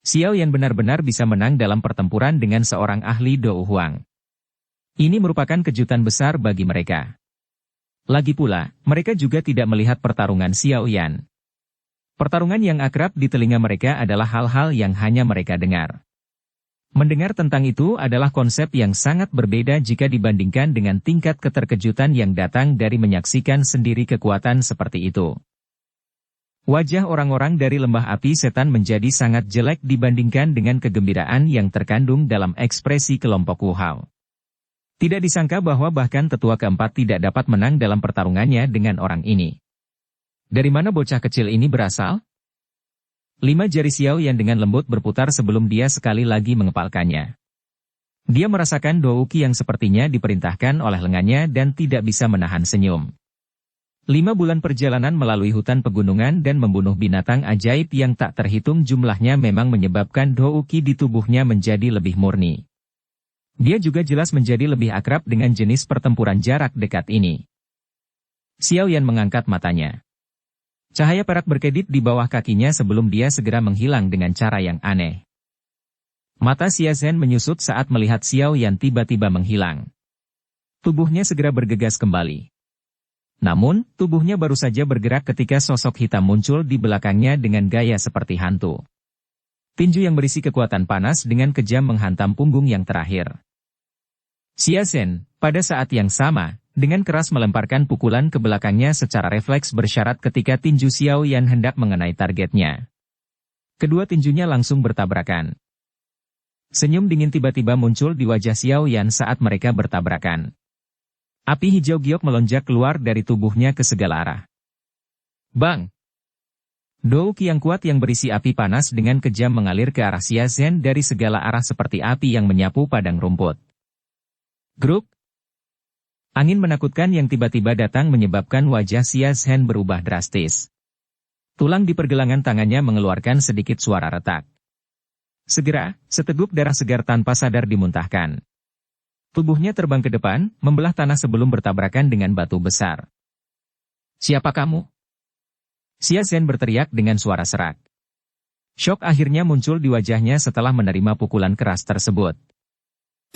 Xiao Yan benar-benar bisa menang dalam pertempuran dengan seorang ahli Dou Huang. Ini merupakan kejutan besar bagi mereka. Lagi pula, mereka juga tidak melihat pertarungan Xiao Yan. Pertarungan yang akrab di telinga mereka adalah hal-hal yang hanya mereka dengar. Mendengar tentang itu adalah konsep yang sangat berbeda jika dibandingkan dengan tingkat keterkejutan yang datang dari menyaksikan sendiri kekuatan seperti itu. Wajah orang-orang dari lembah api setan menjadi sangat jelek dibandingkan dengan kegembiraan yang terkandung dalam ekspresi kelompok Wu Hao. Tidak disangka bahwa bahkan tetua keempat tidak dapat menang dalam pertarungannya dengan orang ini. Dari mana bocah kecil ini berasal? 5 jari Xiao Yan dengan lembut berputar sebelum dia sekali lagi mengepalkannya. Dia merasakan Dou Qi yang sepertinya diperintahkan oleh lengannya dan tidak bisa menahan senyum. 5 bulan perjalanan melalui hutan pegunungan dan membunuh binatang ajaib yang tak terhitung jumlahnya memang menyebabkan Douki di tubuhnya menjadi lebih murni. Dia juga jelas menjadi lebih akrab dengan jenis pertempuran jarak dekat ini. Xiao Yan mengangkat matanya. Cahaya perak berkedip di bawah kakinya sebelum dia segera menghilang dengan cara yang aneh. Mata Xia Zhen menyusut saat melihat Xiao Yan tiba-tiba menghilang. Tubuhnya segera bergegas kembali. Namun, tubuhnya baru saja bergerak ketika sosok hitam muncul di belakangnya dengan gaya seperti hantu. Tinju yang berisi kekuatan panas dengan kejam menghantam punggung yang terakhir. Xia Zhen, pada saat yang sama, dengan keras melemparkan pukulan ke belakangnya secara refleks bersyarat ketika tinju Xiao Yan hendak mengenai targetnya. Kedua tinjunya langsung bertabrakan. Senyum dingin tiba-tiba muncul di wajah Xiao Yan saat mereka bertabrakan. Api hijau giok melonjak keluar dari tubuhnya ke segala arah. Bang! Douki yang kuat yang berisi api panas dengan kejam mengalir ke arah Xia Zhen dari segala arah seperti api yang menyapu padang rumput. Gruk! Angin menakutkan yang tiba-tiba datang menyebabkan wajah Xia Zhen berubah drastis. Tulang di pergelangan tangannya mengeluarkan sedikit suara retak. Segera, seteguk darah segar tanpa sadar dimuntahkan. Tubuhnya terbang ke depan, membelah tanah sebelum bertabrakan dengan batu besar. Siapa kamu? Xia Zhen berteriak dengan suara serak. Syok akhirnya muncul di wajahnya setelah menerima pukulan keras tersebut.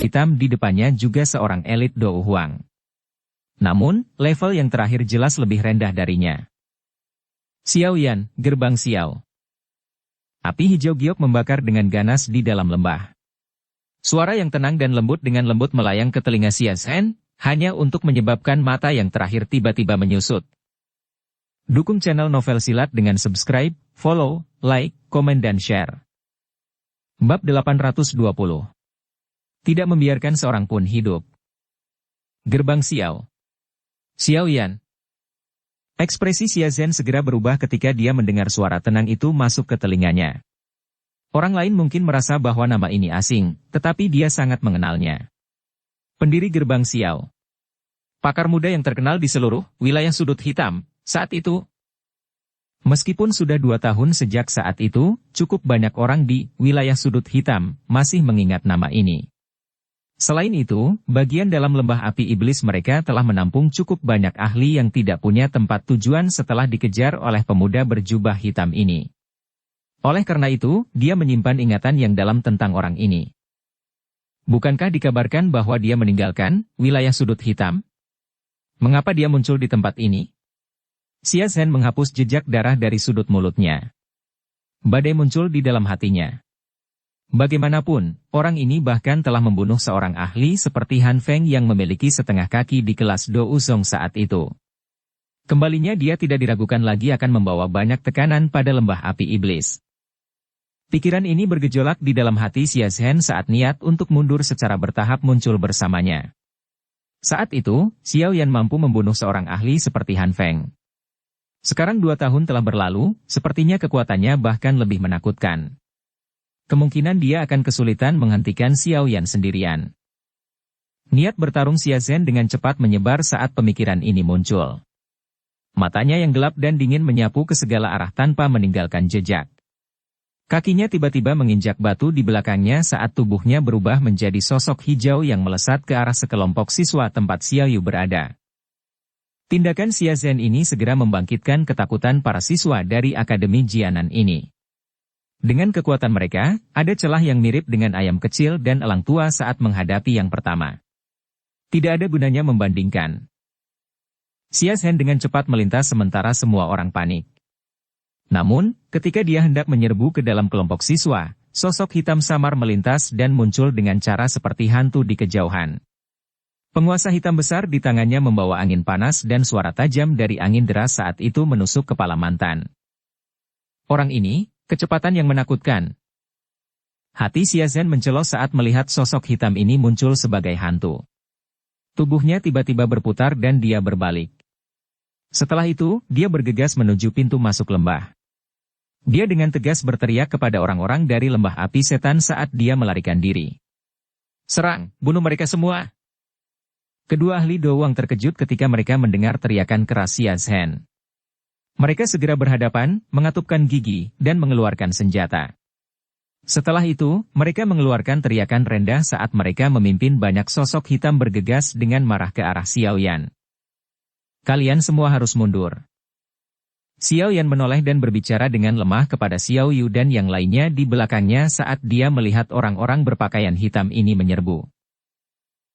Hitam di depannya juga seorang elit Dou Huang. Namun, level yang terakhir jelas lebih rendah darinya. Xiao Yan, gerbang Xiao. Api hijau giok membakar dengan ganas di dalam lembah. Suara yang tenang dan lembut dengan lembut melayang ke telinga Xia Zhen, hanya untuk menyebabkan mata yang terakhir tiba-tiba menyusut. Dukung channel Novel Silat dengan subscribe, follow, like, komen dan share. Bab 820. Tidak membiarkan seorang pun hidup. Gerbang Xiao. Xiao Yan. Ekspresi Xia Zhen segera berubah ketika dia mendengar suara tenang itu masuk ke telinganya. Orang lain mungkin merasa bahwa nama ini asing, tetapi dia sangat mengenalnya. Pendiri Gerbang Xiao. Pakar muda yang terkenal di seluruh wilayah sudut hitam, saat itu. Meskipun sudah 2 tahun sejak saat itu, cukup banyak orang di wilayah sudut hitam masih mengingat nama ini. Selain itu, bagian dalam lembah api iblis mereka telah menampung cukup banyak ahli yang tidak punya tempat tujuan setelah dikejar oleh pemuda berjubah hitam ini. Oleh karena itu, dia menyimpan ingatan yang dalam tentang orang ini. Bukankah dikabarkan bahwa dia meninggalkan wilayah sudut hitam? Mengapa dia muncul di tempat ini? Xia Zhen menghapus jejak darah dari sudut mulutnya. Badai muncul di dalam hatinya. Bagaimanapun, orang ini bahkan telah membunuh seorang ahli seperti Han Feng yang memiliki setengah kaki di kelas Dou Zong saat itu. Kembalinya dia tidak diragukan lagi akan membawa banyak tekanan pada lembah api iblis. Pikiran ini bergejolak di dalam hati Xia Zhen saat niat untuk mundur secara bertahap muncul bersamanya. Saat itu, Xiao Yan mampu membunuh seorang ahli seperti Han Feng. Sekarang 2 tahun telah berlalu, sepertinya kekuatannya bahkan lebih menakutkan. Kemungkinan dia akan kesulitan menghentikan Xiao Yan sendirian. Niat bertarung Xia Zhen dengan cepat menyebar saat pemikiran ini muncul. Matanya yang gelap dan dingin menyapu ke segala arah tanpa meninggalkan jejak. Kakinya tiba-tiba menginjak batu di belakangnya saat tubuhnya berubah menjadi sosok hijau yang melesat ke arah sekelompok siswa tempat Xiao Yu berada. Tindakan Xia Zhen ini segera membangkitkan ketakutan para siswa dari Akademi Jianan ini. Dengan kekuatan mereka, ada celah yang mirip dengan ayam kecil dan elang tua saat menghadapi yang pertama. Tidak ada gunanya membandingkan. Xia Zhen dengan cepat melintas sementara semua orang panik. Namun, ketika dia hendak menyerbu ke dalam kelompok siswa, sosok hitam samar melintas dan muncul dengan cara seperti hantu di kejauhan. Penguasa hitam besar di tangannya membawa angin panas dan suara tajam dari angin deras saat itu menusuk kepala mantan. Orang ini, kecepatan yang menakutkan. Hati Xia Zhen mencelos saat melihat sosok hitam ini muncul sebagai hantu. Tubuhnya tiba-tiba berputar dan dia berbalik. Setelah itu, dia bergegas menuju pintu masuk lembah. Dia dengan tegas berteriak kepada orang-orang dari lembah api setan saat dia melarikan diri. Serang, bunuh mereka semua. Kedua ahli Dowang terkejut ketika mereka mendengar teriakan keras Xia Zhen. Mereka segera berhadapan, mengatupkan gigi, dan mengeluarkan senjata. Setelah itu, mereka mengeluarkan teriakan rendah saat mereka memimpin banyak sosok hitam bergegas dengan marah ke arah Xiao Yan. Kalian semua harus mundur. Xiao Yan menoleh dan berbicara dengan lemah kepada Xiao Yu dan yang lainnya di belakangnya saat dia melihat orang-orang berpakaian hitam ini menyerbu.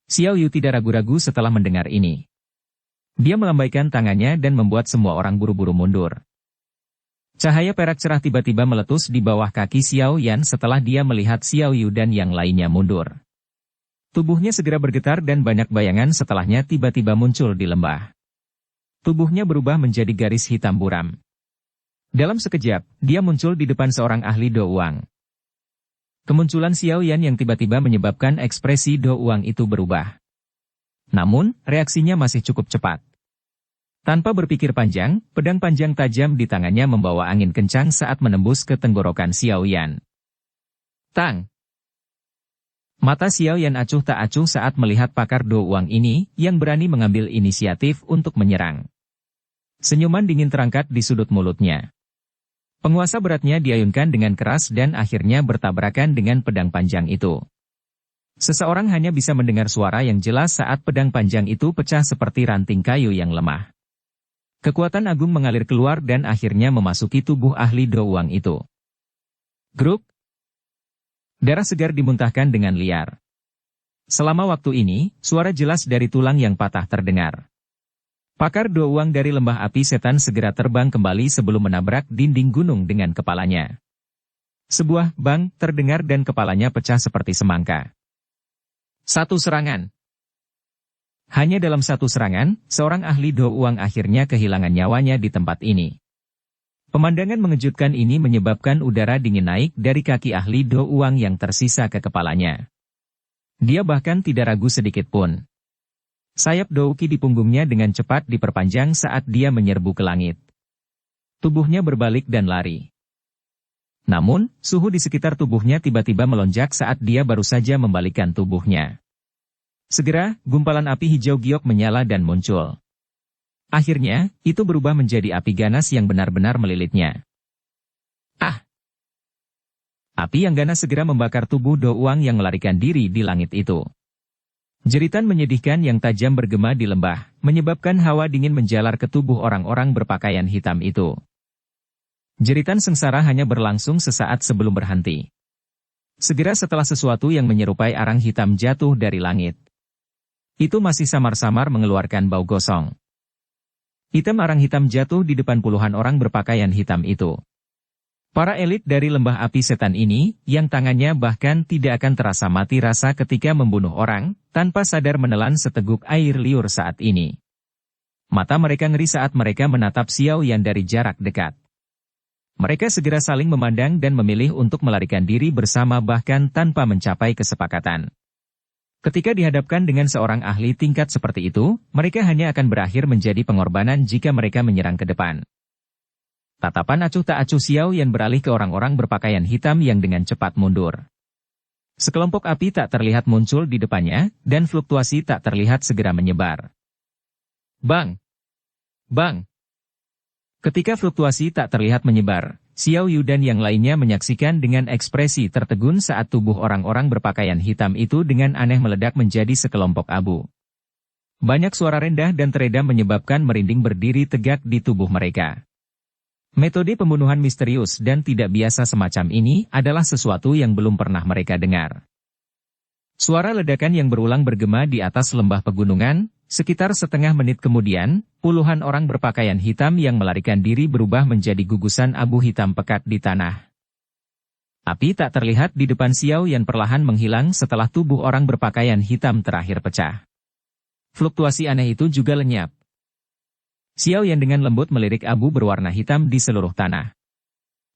Xiao Yu tidak ragu-ragu setelah mendengar ini. Dia melambaikan tangannya dan membuat semua orang buru-buru mundur. Cahaya perak cerah tiba-tiba meletus di bawah kaki Xiao Yan setelah dia melihat Xiao Yu dan yang lainnya mundur. Tubuhnya segera bergetar dan banyak bayangan setelahnya tiba-tiba muncul di lembah. Tubuhnya berubah menjadi garis hitam buram. Dalam sekejap, dia muncul di depan seorang ahli Dowang. Kemunculan Xiao Yan yang tiba-tiba menyebabkan ekspresi Dowang itu berubah. Namun, reaksinya masih cukup cepat. Tanpa berpikir panjang, pedang panjang tajam di tangannya membawa angin kencang saat menembus ke tenggorokan Xiao Yan. Tang! Mata Xiao Yan acuh tak acuh saat melihat pakar Dowang ini, yang berani mengambil inisiatif untuk menyerang. Senyuman dingin terangkat di sudut mulutnya. Penguasa beratnya diayunkan dengan keras dan akhirnya bertabrakan dengan pedang panjang itu. Seseorang hanya bisa mendengar suara yang jelas saat pedang panjang itu pecah seperti ranting kayu yang lemah. Kekuatan agung mengalir keluar dan akhirnya memasuki tubuh ahli Dowang itu. Gruk! Darah segar dimuntahkan dengan liar. Selama waktu ini, suara jelas dari tulang yang patah terdengar. Pakar Dowang dari lembah api setan segera terbang kembali sebelum menabrak dinding gunung dengan kepalanya. Sebuah bang terdengar dan kepalanya pecah seperti semangka. Satu serangan. Hanya dalam satu serangan, seorang ahli Dowang akhirnya kehilangan nyawanya di tempat ini. Pemandangan mengejutkan ini menyebabkan udara dingin naik dari kaki ahli Dowang yang tersisa ke kepalanya. Dia bahkan tidak ragu sedikit pun. Sayap Douki di punggungnya dengan cepat diperpanjang saat dia menyerbu ke langit. Tubuhnya berbalik dan lari. Namun, suhu di sekitar tubuhnya tiba-tiba melonjak saat dia baru saja membalikkan tubuhnya. Segera, gumpalan api hijau giok menyala dan muncul. Akhirnya, itu berubah menjadi api ganas yang benar-benar melilitnya. Ah! Api yang ganas segera membakar tubuh Dowang yang melarikan diri di langit itu. Jeritan menyedihkan yang tajam bergema di lembah, menyebabkan hawa dingin menjalar ke tubuh orang-orang berpakaian hitam itu. Jeritan sengsara hanya berlangsung sesaat sebelum berhenti. Segera setelah sesuatu yang menyerupai arang hitam jatuh dari langit. Itu masih samar-samar mengeluarkan bau gosong. Arang hitam jatuh di depan puluhan orang berpakaian hitam itu. Para elit dari lembah api setan ini, yang tangannya bahkan tidak akan terasa mati rasa ketika membunuh orang, tanpa sadar menelan seteguk air liur saat ini. Mata mereka ngeri saat mereka menatap Xiao Yan dari jarak dekat. Mereka segera saling memandang dan memilih untuk melarikan diri bersama bahkan tanpa mencapai kesepakatan. Ketika dihadapkan dengan seorang ahli tingkat seperti itu, mereka hanya akan berakhir menjadi pengorbanan jika mereka menyerang ke depan. Tatapan acuh tak acuh Xiao Yan beralih ke orang-orang berpakaian hitam yang dengan cepat mundur. Sekelompok api tak terlihat muncul di depannya, dan fluktuasi tak terlihat segera menyebar. Bang! Bang! Ketika fluktuasi tak terlihat menyebar, Xiao Yu dan yang lainnya menyaksikan dengan ekspresi tertegun saat tubuh orang-orang berpakaian hitam itu dengan aneh meledak menjadi sekelompok abu. Banyak suara rendah dan teredam menyebabkan merinding berdiri tegak di tubuh mereka. Metode pembunuhan misterius dan tidak biasa semacam ini adalah sesuatu yang belum pernah mereka dengar. Suara ledakan yang berulang bergema di atas lembah pegunungan, sekitar setengah menit kemudian, puluhan orang berpakaian hitam yang melarikan diri berubah menjadi gugusan abu hitam pekat di tanah. Api tak terlihat di depan Xiao Yan perlahan menghilang setelah tubuh orang berpakaian hitam terakhir pecah. Fluktuasi aneh itu juga lenyap. Xiao Yan dengan lembut melirik abu berwarna hitam di seluruh tanah.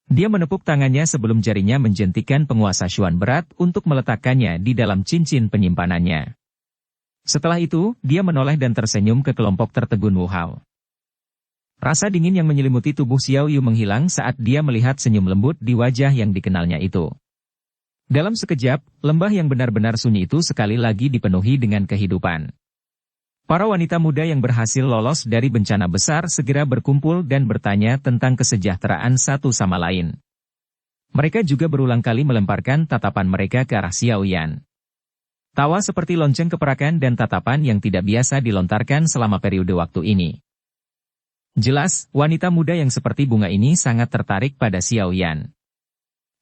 Dia menepuk tangannya sebelum jarinya menjentikan penguasa Xuan berat untuk meletakkannya di dalam cincin penyimpanannya. Setelah itu, dia menoleh dan tersenyum ke kelompok tertegun Wu Hao. Rasa dingin yang menyelimuti tubuh Xiao Yu menghilang saat dia melihat senyum lembut di wajah yang dikenalnya itu. Dalam sekejap, lembah yang benar-benar sunyi itu sekali lagi dipenuhi dengan kehidupan. Para wanita muda yang berhasil lolos dari bencana besar segera berkumpul dan bertanya tentang kesejahteraan satu sama lain. Mereka juga berulang kali melemparkan tatapan mereka ke arah Xiao Yan. Tawa seperti lonceng keperakan dan tatapan yang tidak biasa dilontarkan selama periode waktu ini. Jelas, wanita muda yang seperti bunga ini sangat tertarik pada Xiao Yan.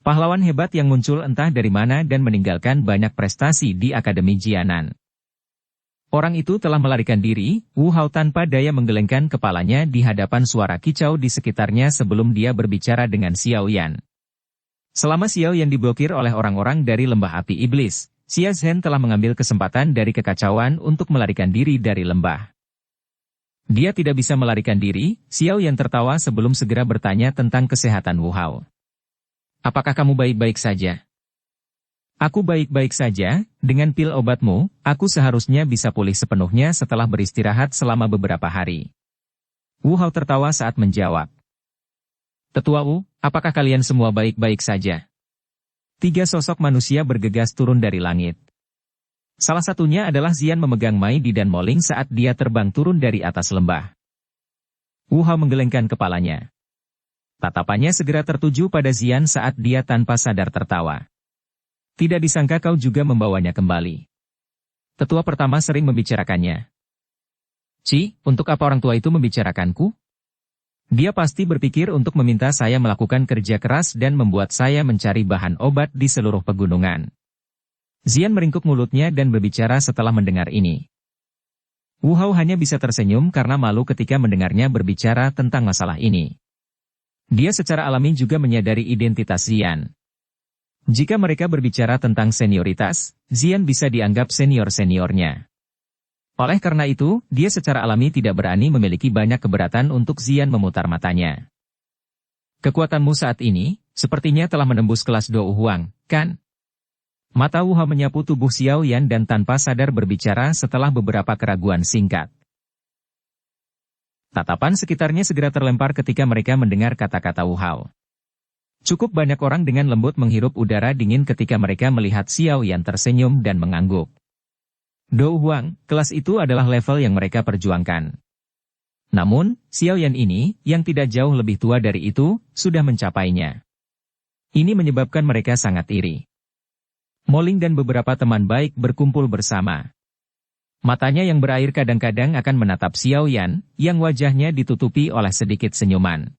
Pahlawan hebat yang muncul entah dari mana dan meninggalkan banyak prestasi di Akademi Jianan. Orang itu telah melarikan diri, Wu Hao tanpa daya menggelengkan kepalanya di hadapan suara kicau di sekitarnya sebelum dia berbicara dengan Xiao Yan. Selama Xiao Yan diblokir oleh orang-orang dari lembah api iblis, Xia Zhen telah mengambil kesempatan dari kekacauan untuk melarikan diri dari lembah. Dia tidak bisa melarikan diri, Xiao Yan tertawa sebelum segera bertanya tentang kesehatan Wu Hao. Apakah kamu baik-baik saja? Aku baik-baik saja, dengan pil obatmu, aku seharusnya bisa pulih sepenuhnya setelah beristirahat selama beberapa hari. Wu Hao tertawa saat menjawab. Tetua Wu, apakah kalian semua baik-baik saja? 3 sosok manusia bergegas turun dari langit. Salah satunya adalah Xian memegang Mai Di dan Moling saat dia terbang turun dari atas lembah. Wu Hao menggelengkan kepalanya. Tatapannya segera tertuju pada Xian saat dia tanpa sadar tertawa. Tidak disangka kau juga membawanya kembali. Tetua pertama sering membicarakannya. Untuk apa orang tua itu membicarakanku? Dia pasti berpikir untuk meminta saya melakukan kerja keras dan membuat saya mencari bahan obat di seluruh pegunungan. Xian meringkuk mulutnya dan berbicara setelah mendengar ini. Wu Hao hanya bisa tersenyum karena malu ketika mendengarnya berbicara tentang masalah ini. Dia secara alami juga menyadari identitas Xian. Jika mereka berbicara tentang senioritas, Xian bisa dianggap senior-seniornya. Oleh karena itu, dia secara alami tidak berani memiliki banyak keberatan untuk Xian memutar matanya. Kekuatanmu saat ini, sepertinya telah menembus kelas Dou Huang, kan? Mata Wu Hao menyapu tubuh Xiao Yan dan tanpa sadar berbicara setelah beberapa keraguan singkat. Tatapan sekitarnya segera terlempar ketika mereka mendengar kata-kata Wu Hao. Cukup banyak orang dengan lembut menghirup udara dingin ketika mereka melihat Xiao Yan tersenyum dan mengangguk. Dou Huang, kelas itu adalah level yang mereka perjuangkan. Namun, Xiao Yan ini, yang tidak jauh lebih tua dari itu, sudah mencapainya. Ini menyebabkan mereka sangat iri. Moling dan beberapa teman baik berkumpul bersama. Matanya yang berair kadang-kadang akan menatap Xiao Yan, yang wajahnya ditutupi oleh sedikit senyuman.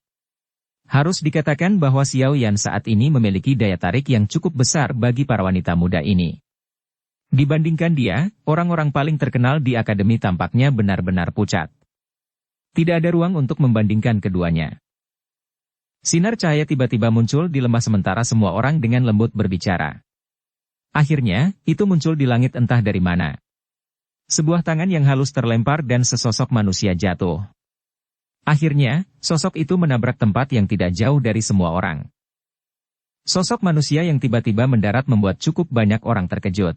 Harus dikatakan bahwa Xiao Yan saat ini memiliki daya tarik yang cukup besar bagi para wanita muda ini. Dibandingkan dia, orang-orang paling terkenal di akademi tampaknya benar-benar pucat. Tidak ada ruang untuk membandingkan keduanya. Sinar cahaya tiba-tiba muncul di lembah sementara semua orang dengan lembut berbicara. Akhirnya, itu muncul di langit entah dari mana. Sebuah tangan yang halus terlempar dan sesosok manusia jatuh. Akhirnya, sosok itu menabrak tempat yang tidak jauh dari semua orang. Sosok manusia yang tiba-tiba mendarat membuat cukup banyak orang terkejut.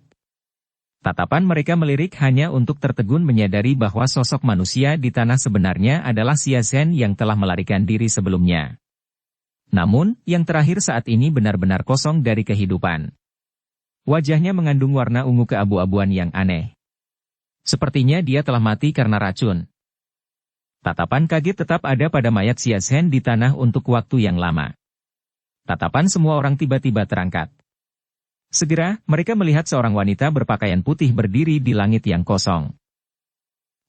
Tatapan mereka melirik hanya untuk tertegun menyadari bahwa sosok manusia di tanah sebenarnya adalah Xia Zhen yang telah melarikan diri sebelumnya. Namun, yang terakhir saat ini benar-benar kosong dari kehidupan. Wajahnya mengandung warna ungu keabu-abuan yang aneh. Sepertinya dia telah mati karena racun. Tatapan kaget tetap ada pada mayat Xia Zhen di tanah untuk waktu yang lama. Tatapan semua orang tiba-tiba terangkat. Segera, mereka melihat seorang wanita berpakaian putih berdiri di langit yang kosong.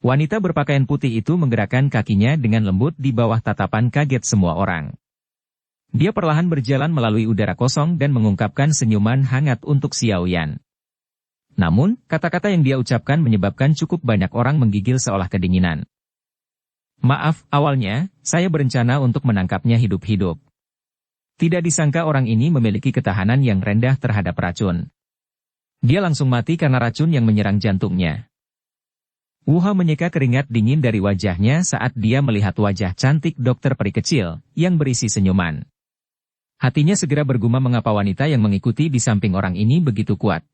Wanita berpakaian putih itu menggerakkan kakinya dengan lembut di bawah tatapan kaget semua orang. Dia perlahan berjalan melalui udara kosong dan mengungkapkan senyuman hangat untuk Xiao Yan. Namun, kata-kata yang dia ucapkan menyebabkan cukup banyak orang menggigil seolah kedinginan. Maaf, awalnya, saya berencana untuk menangkapnya hidup-hidup. Tidak disangka orang ini memiliki ketahanan yang rendah terhadap racun. Dia langsung mati karena racun yang menyerang jantungnya. Wu Hao menyeka keringat dingin dari wajahnya saat dia melihat wajah cantik dokter peri kecil, yang berisi senyuman. Hatinya segera bergumam mengapa wanita yang mengikuti di samping orang ini begitu kuat.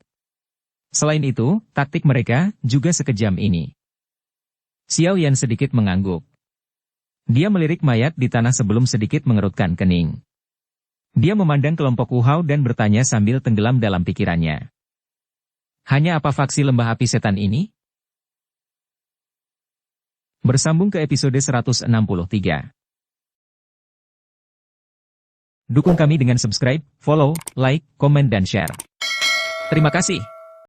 Selain itu, taktik mereka juga sekejam ini. Xiao Yan sedikit mengangguk. Dia melirik mayat di tanah sebelum sedikit mengerutkan kening. Dia memandang kelompok Wu Hao dan bertanya sambil tenggelam dalam pikirannya. Hanya apa faksi lembah api setan ini? Bersambung ke episode 163. Dukung kami dengan subscribe, follow, like, komen dan share. Terima kasih.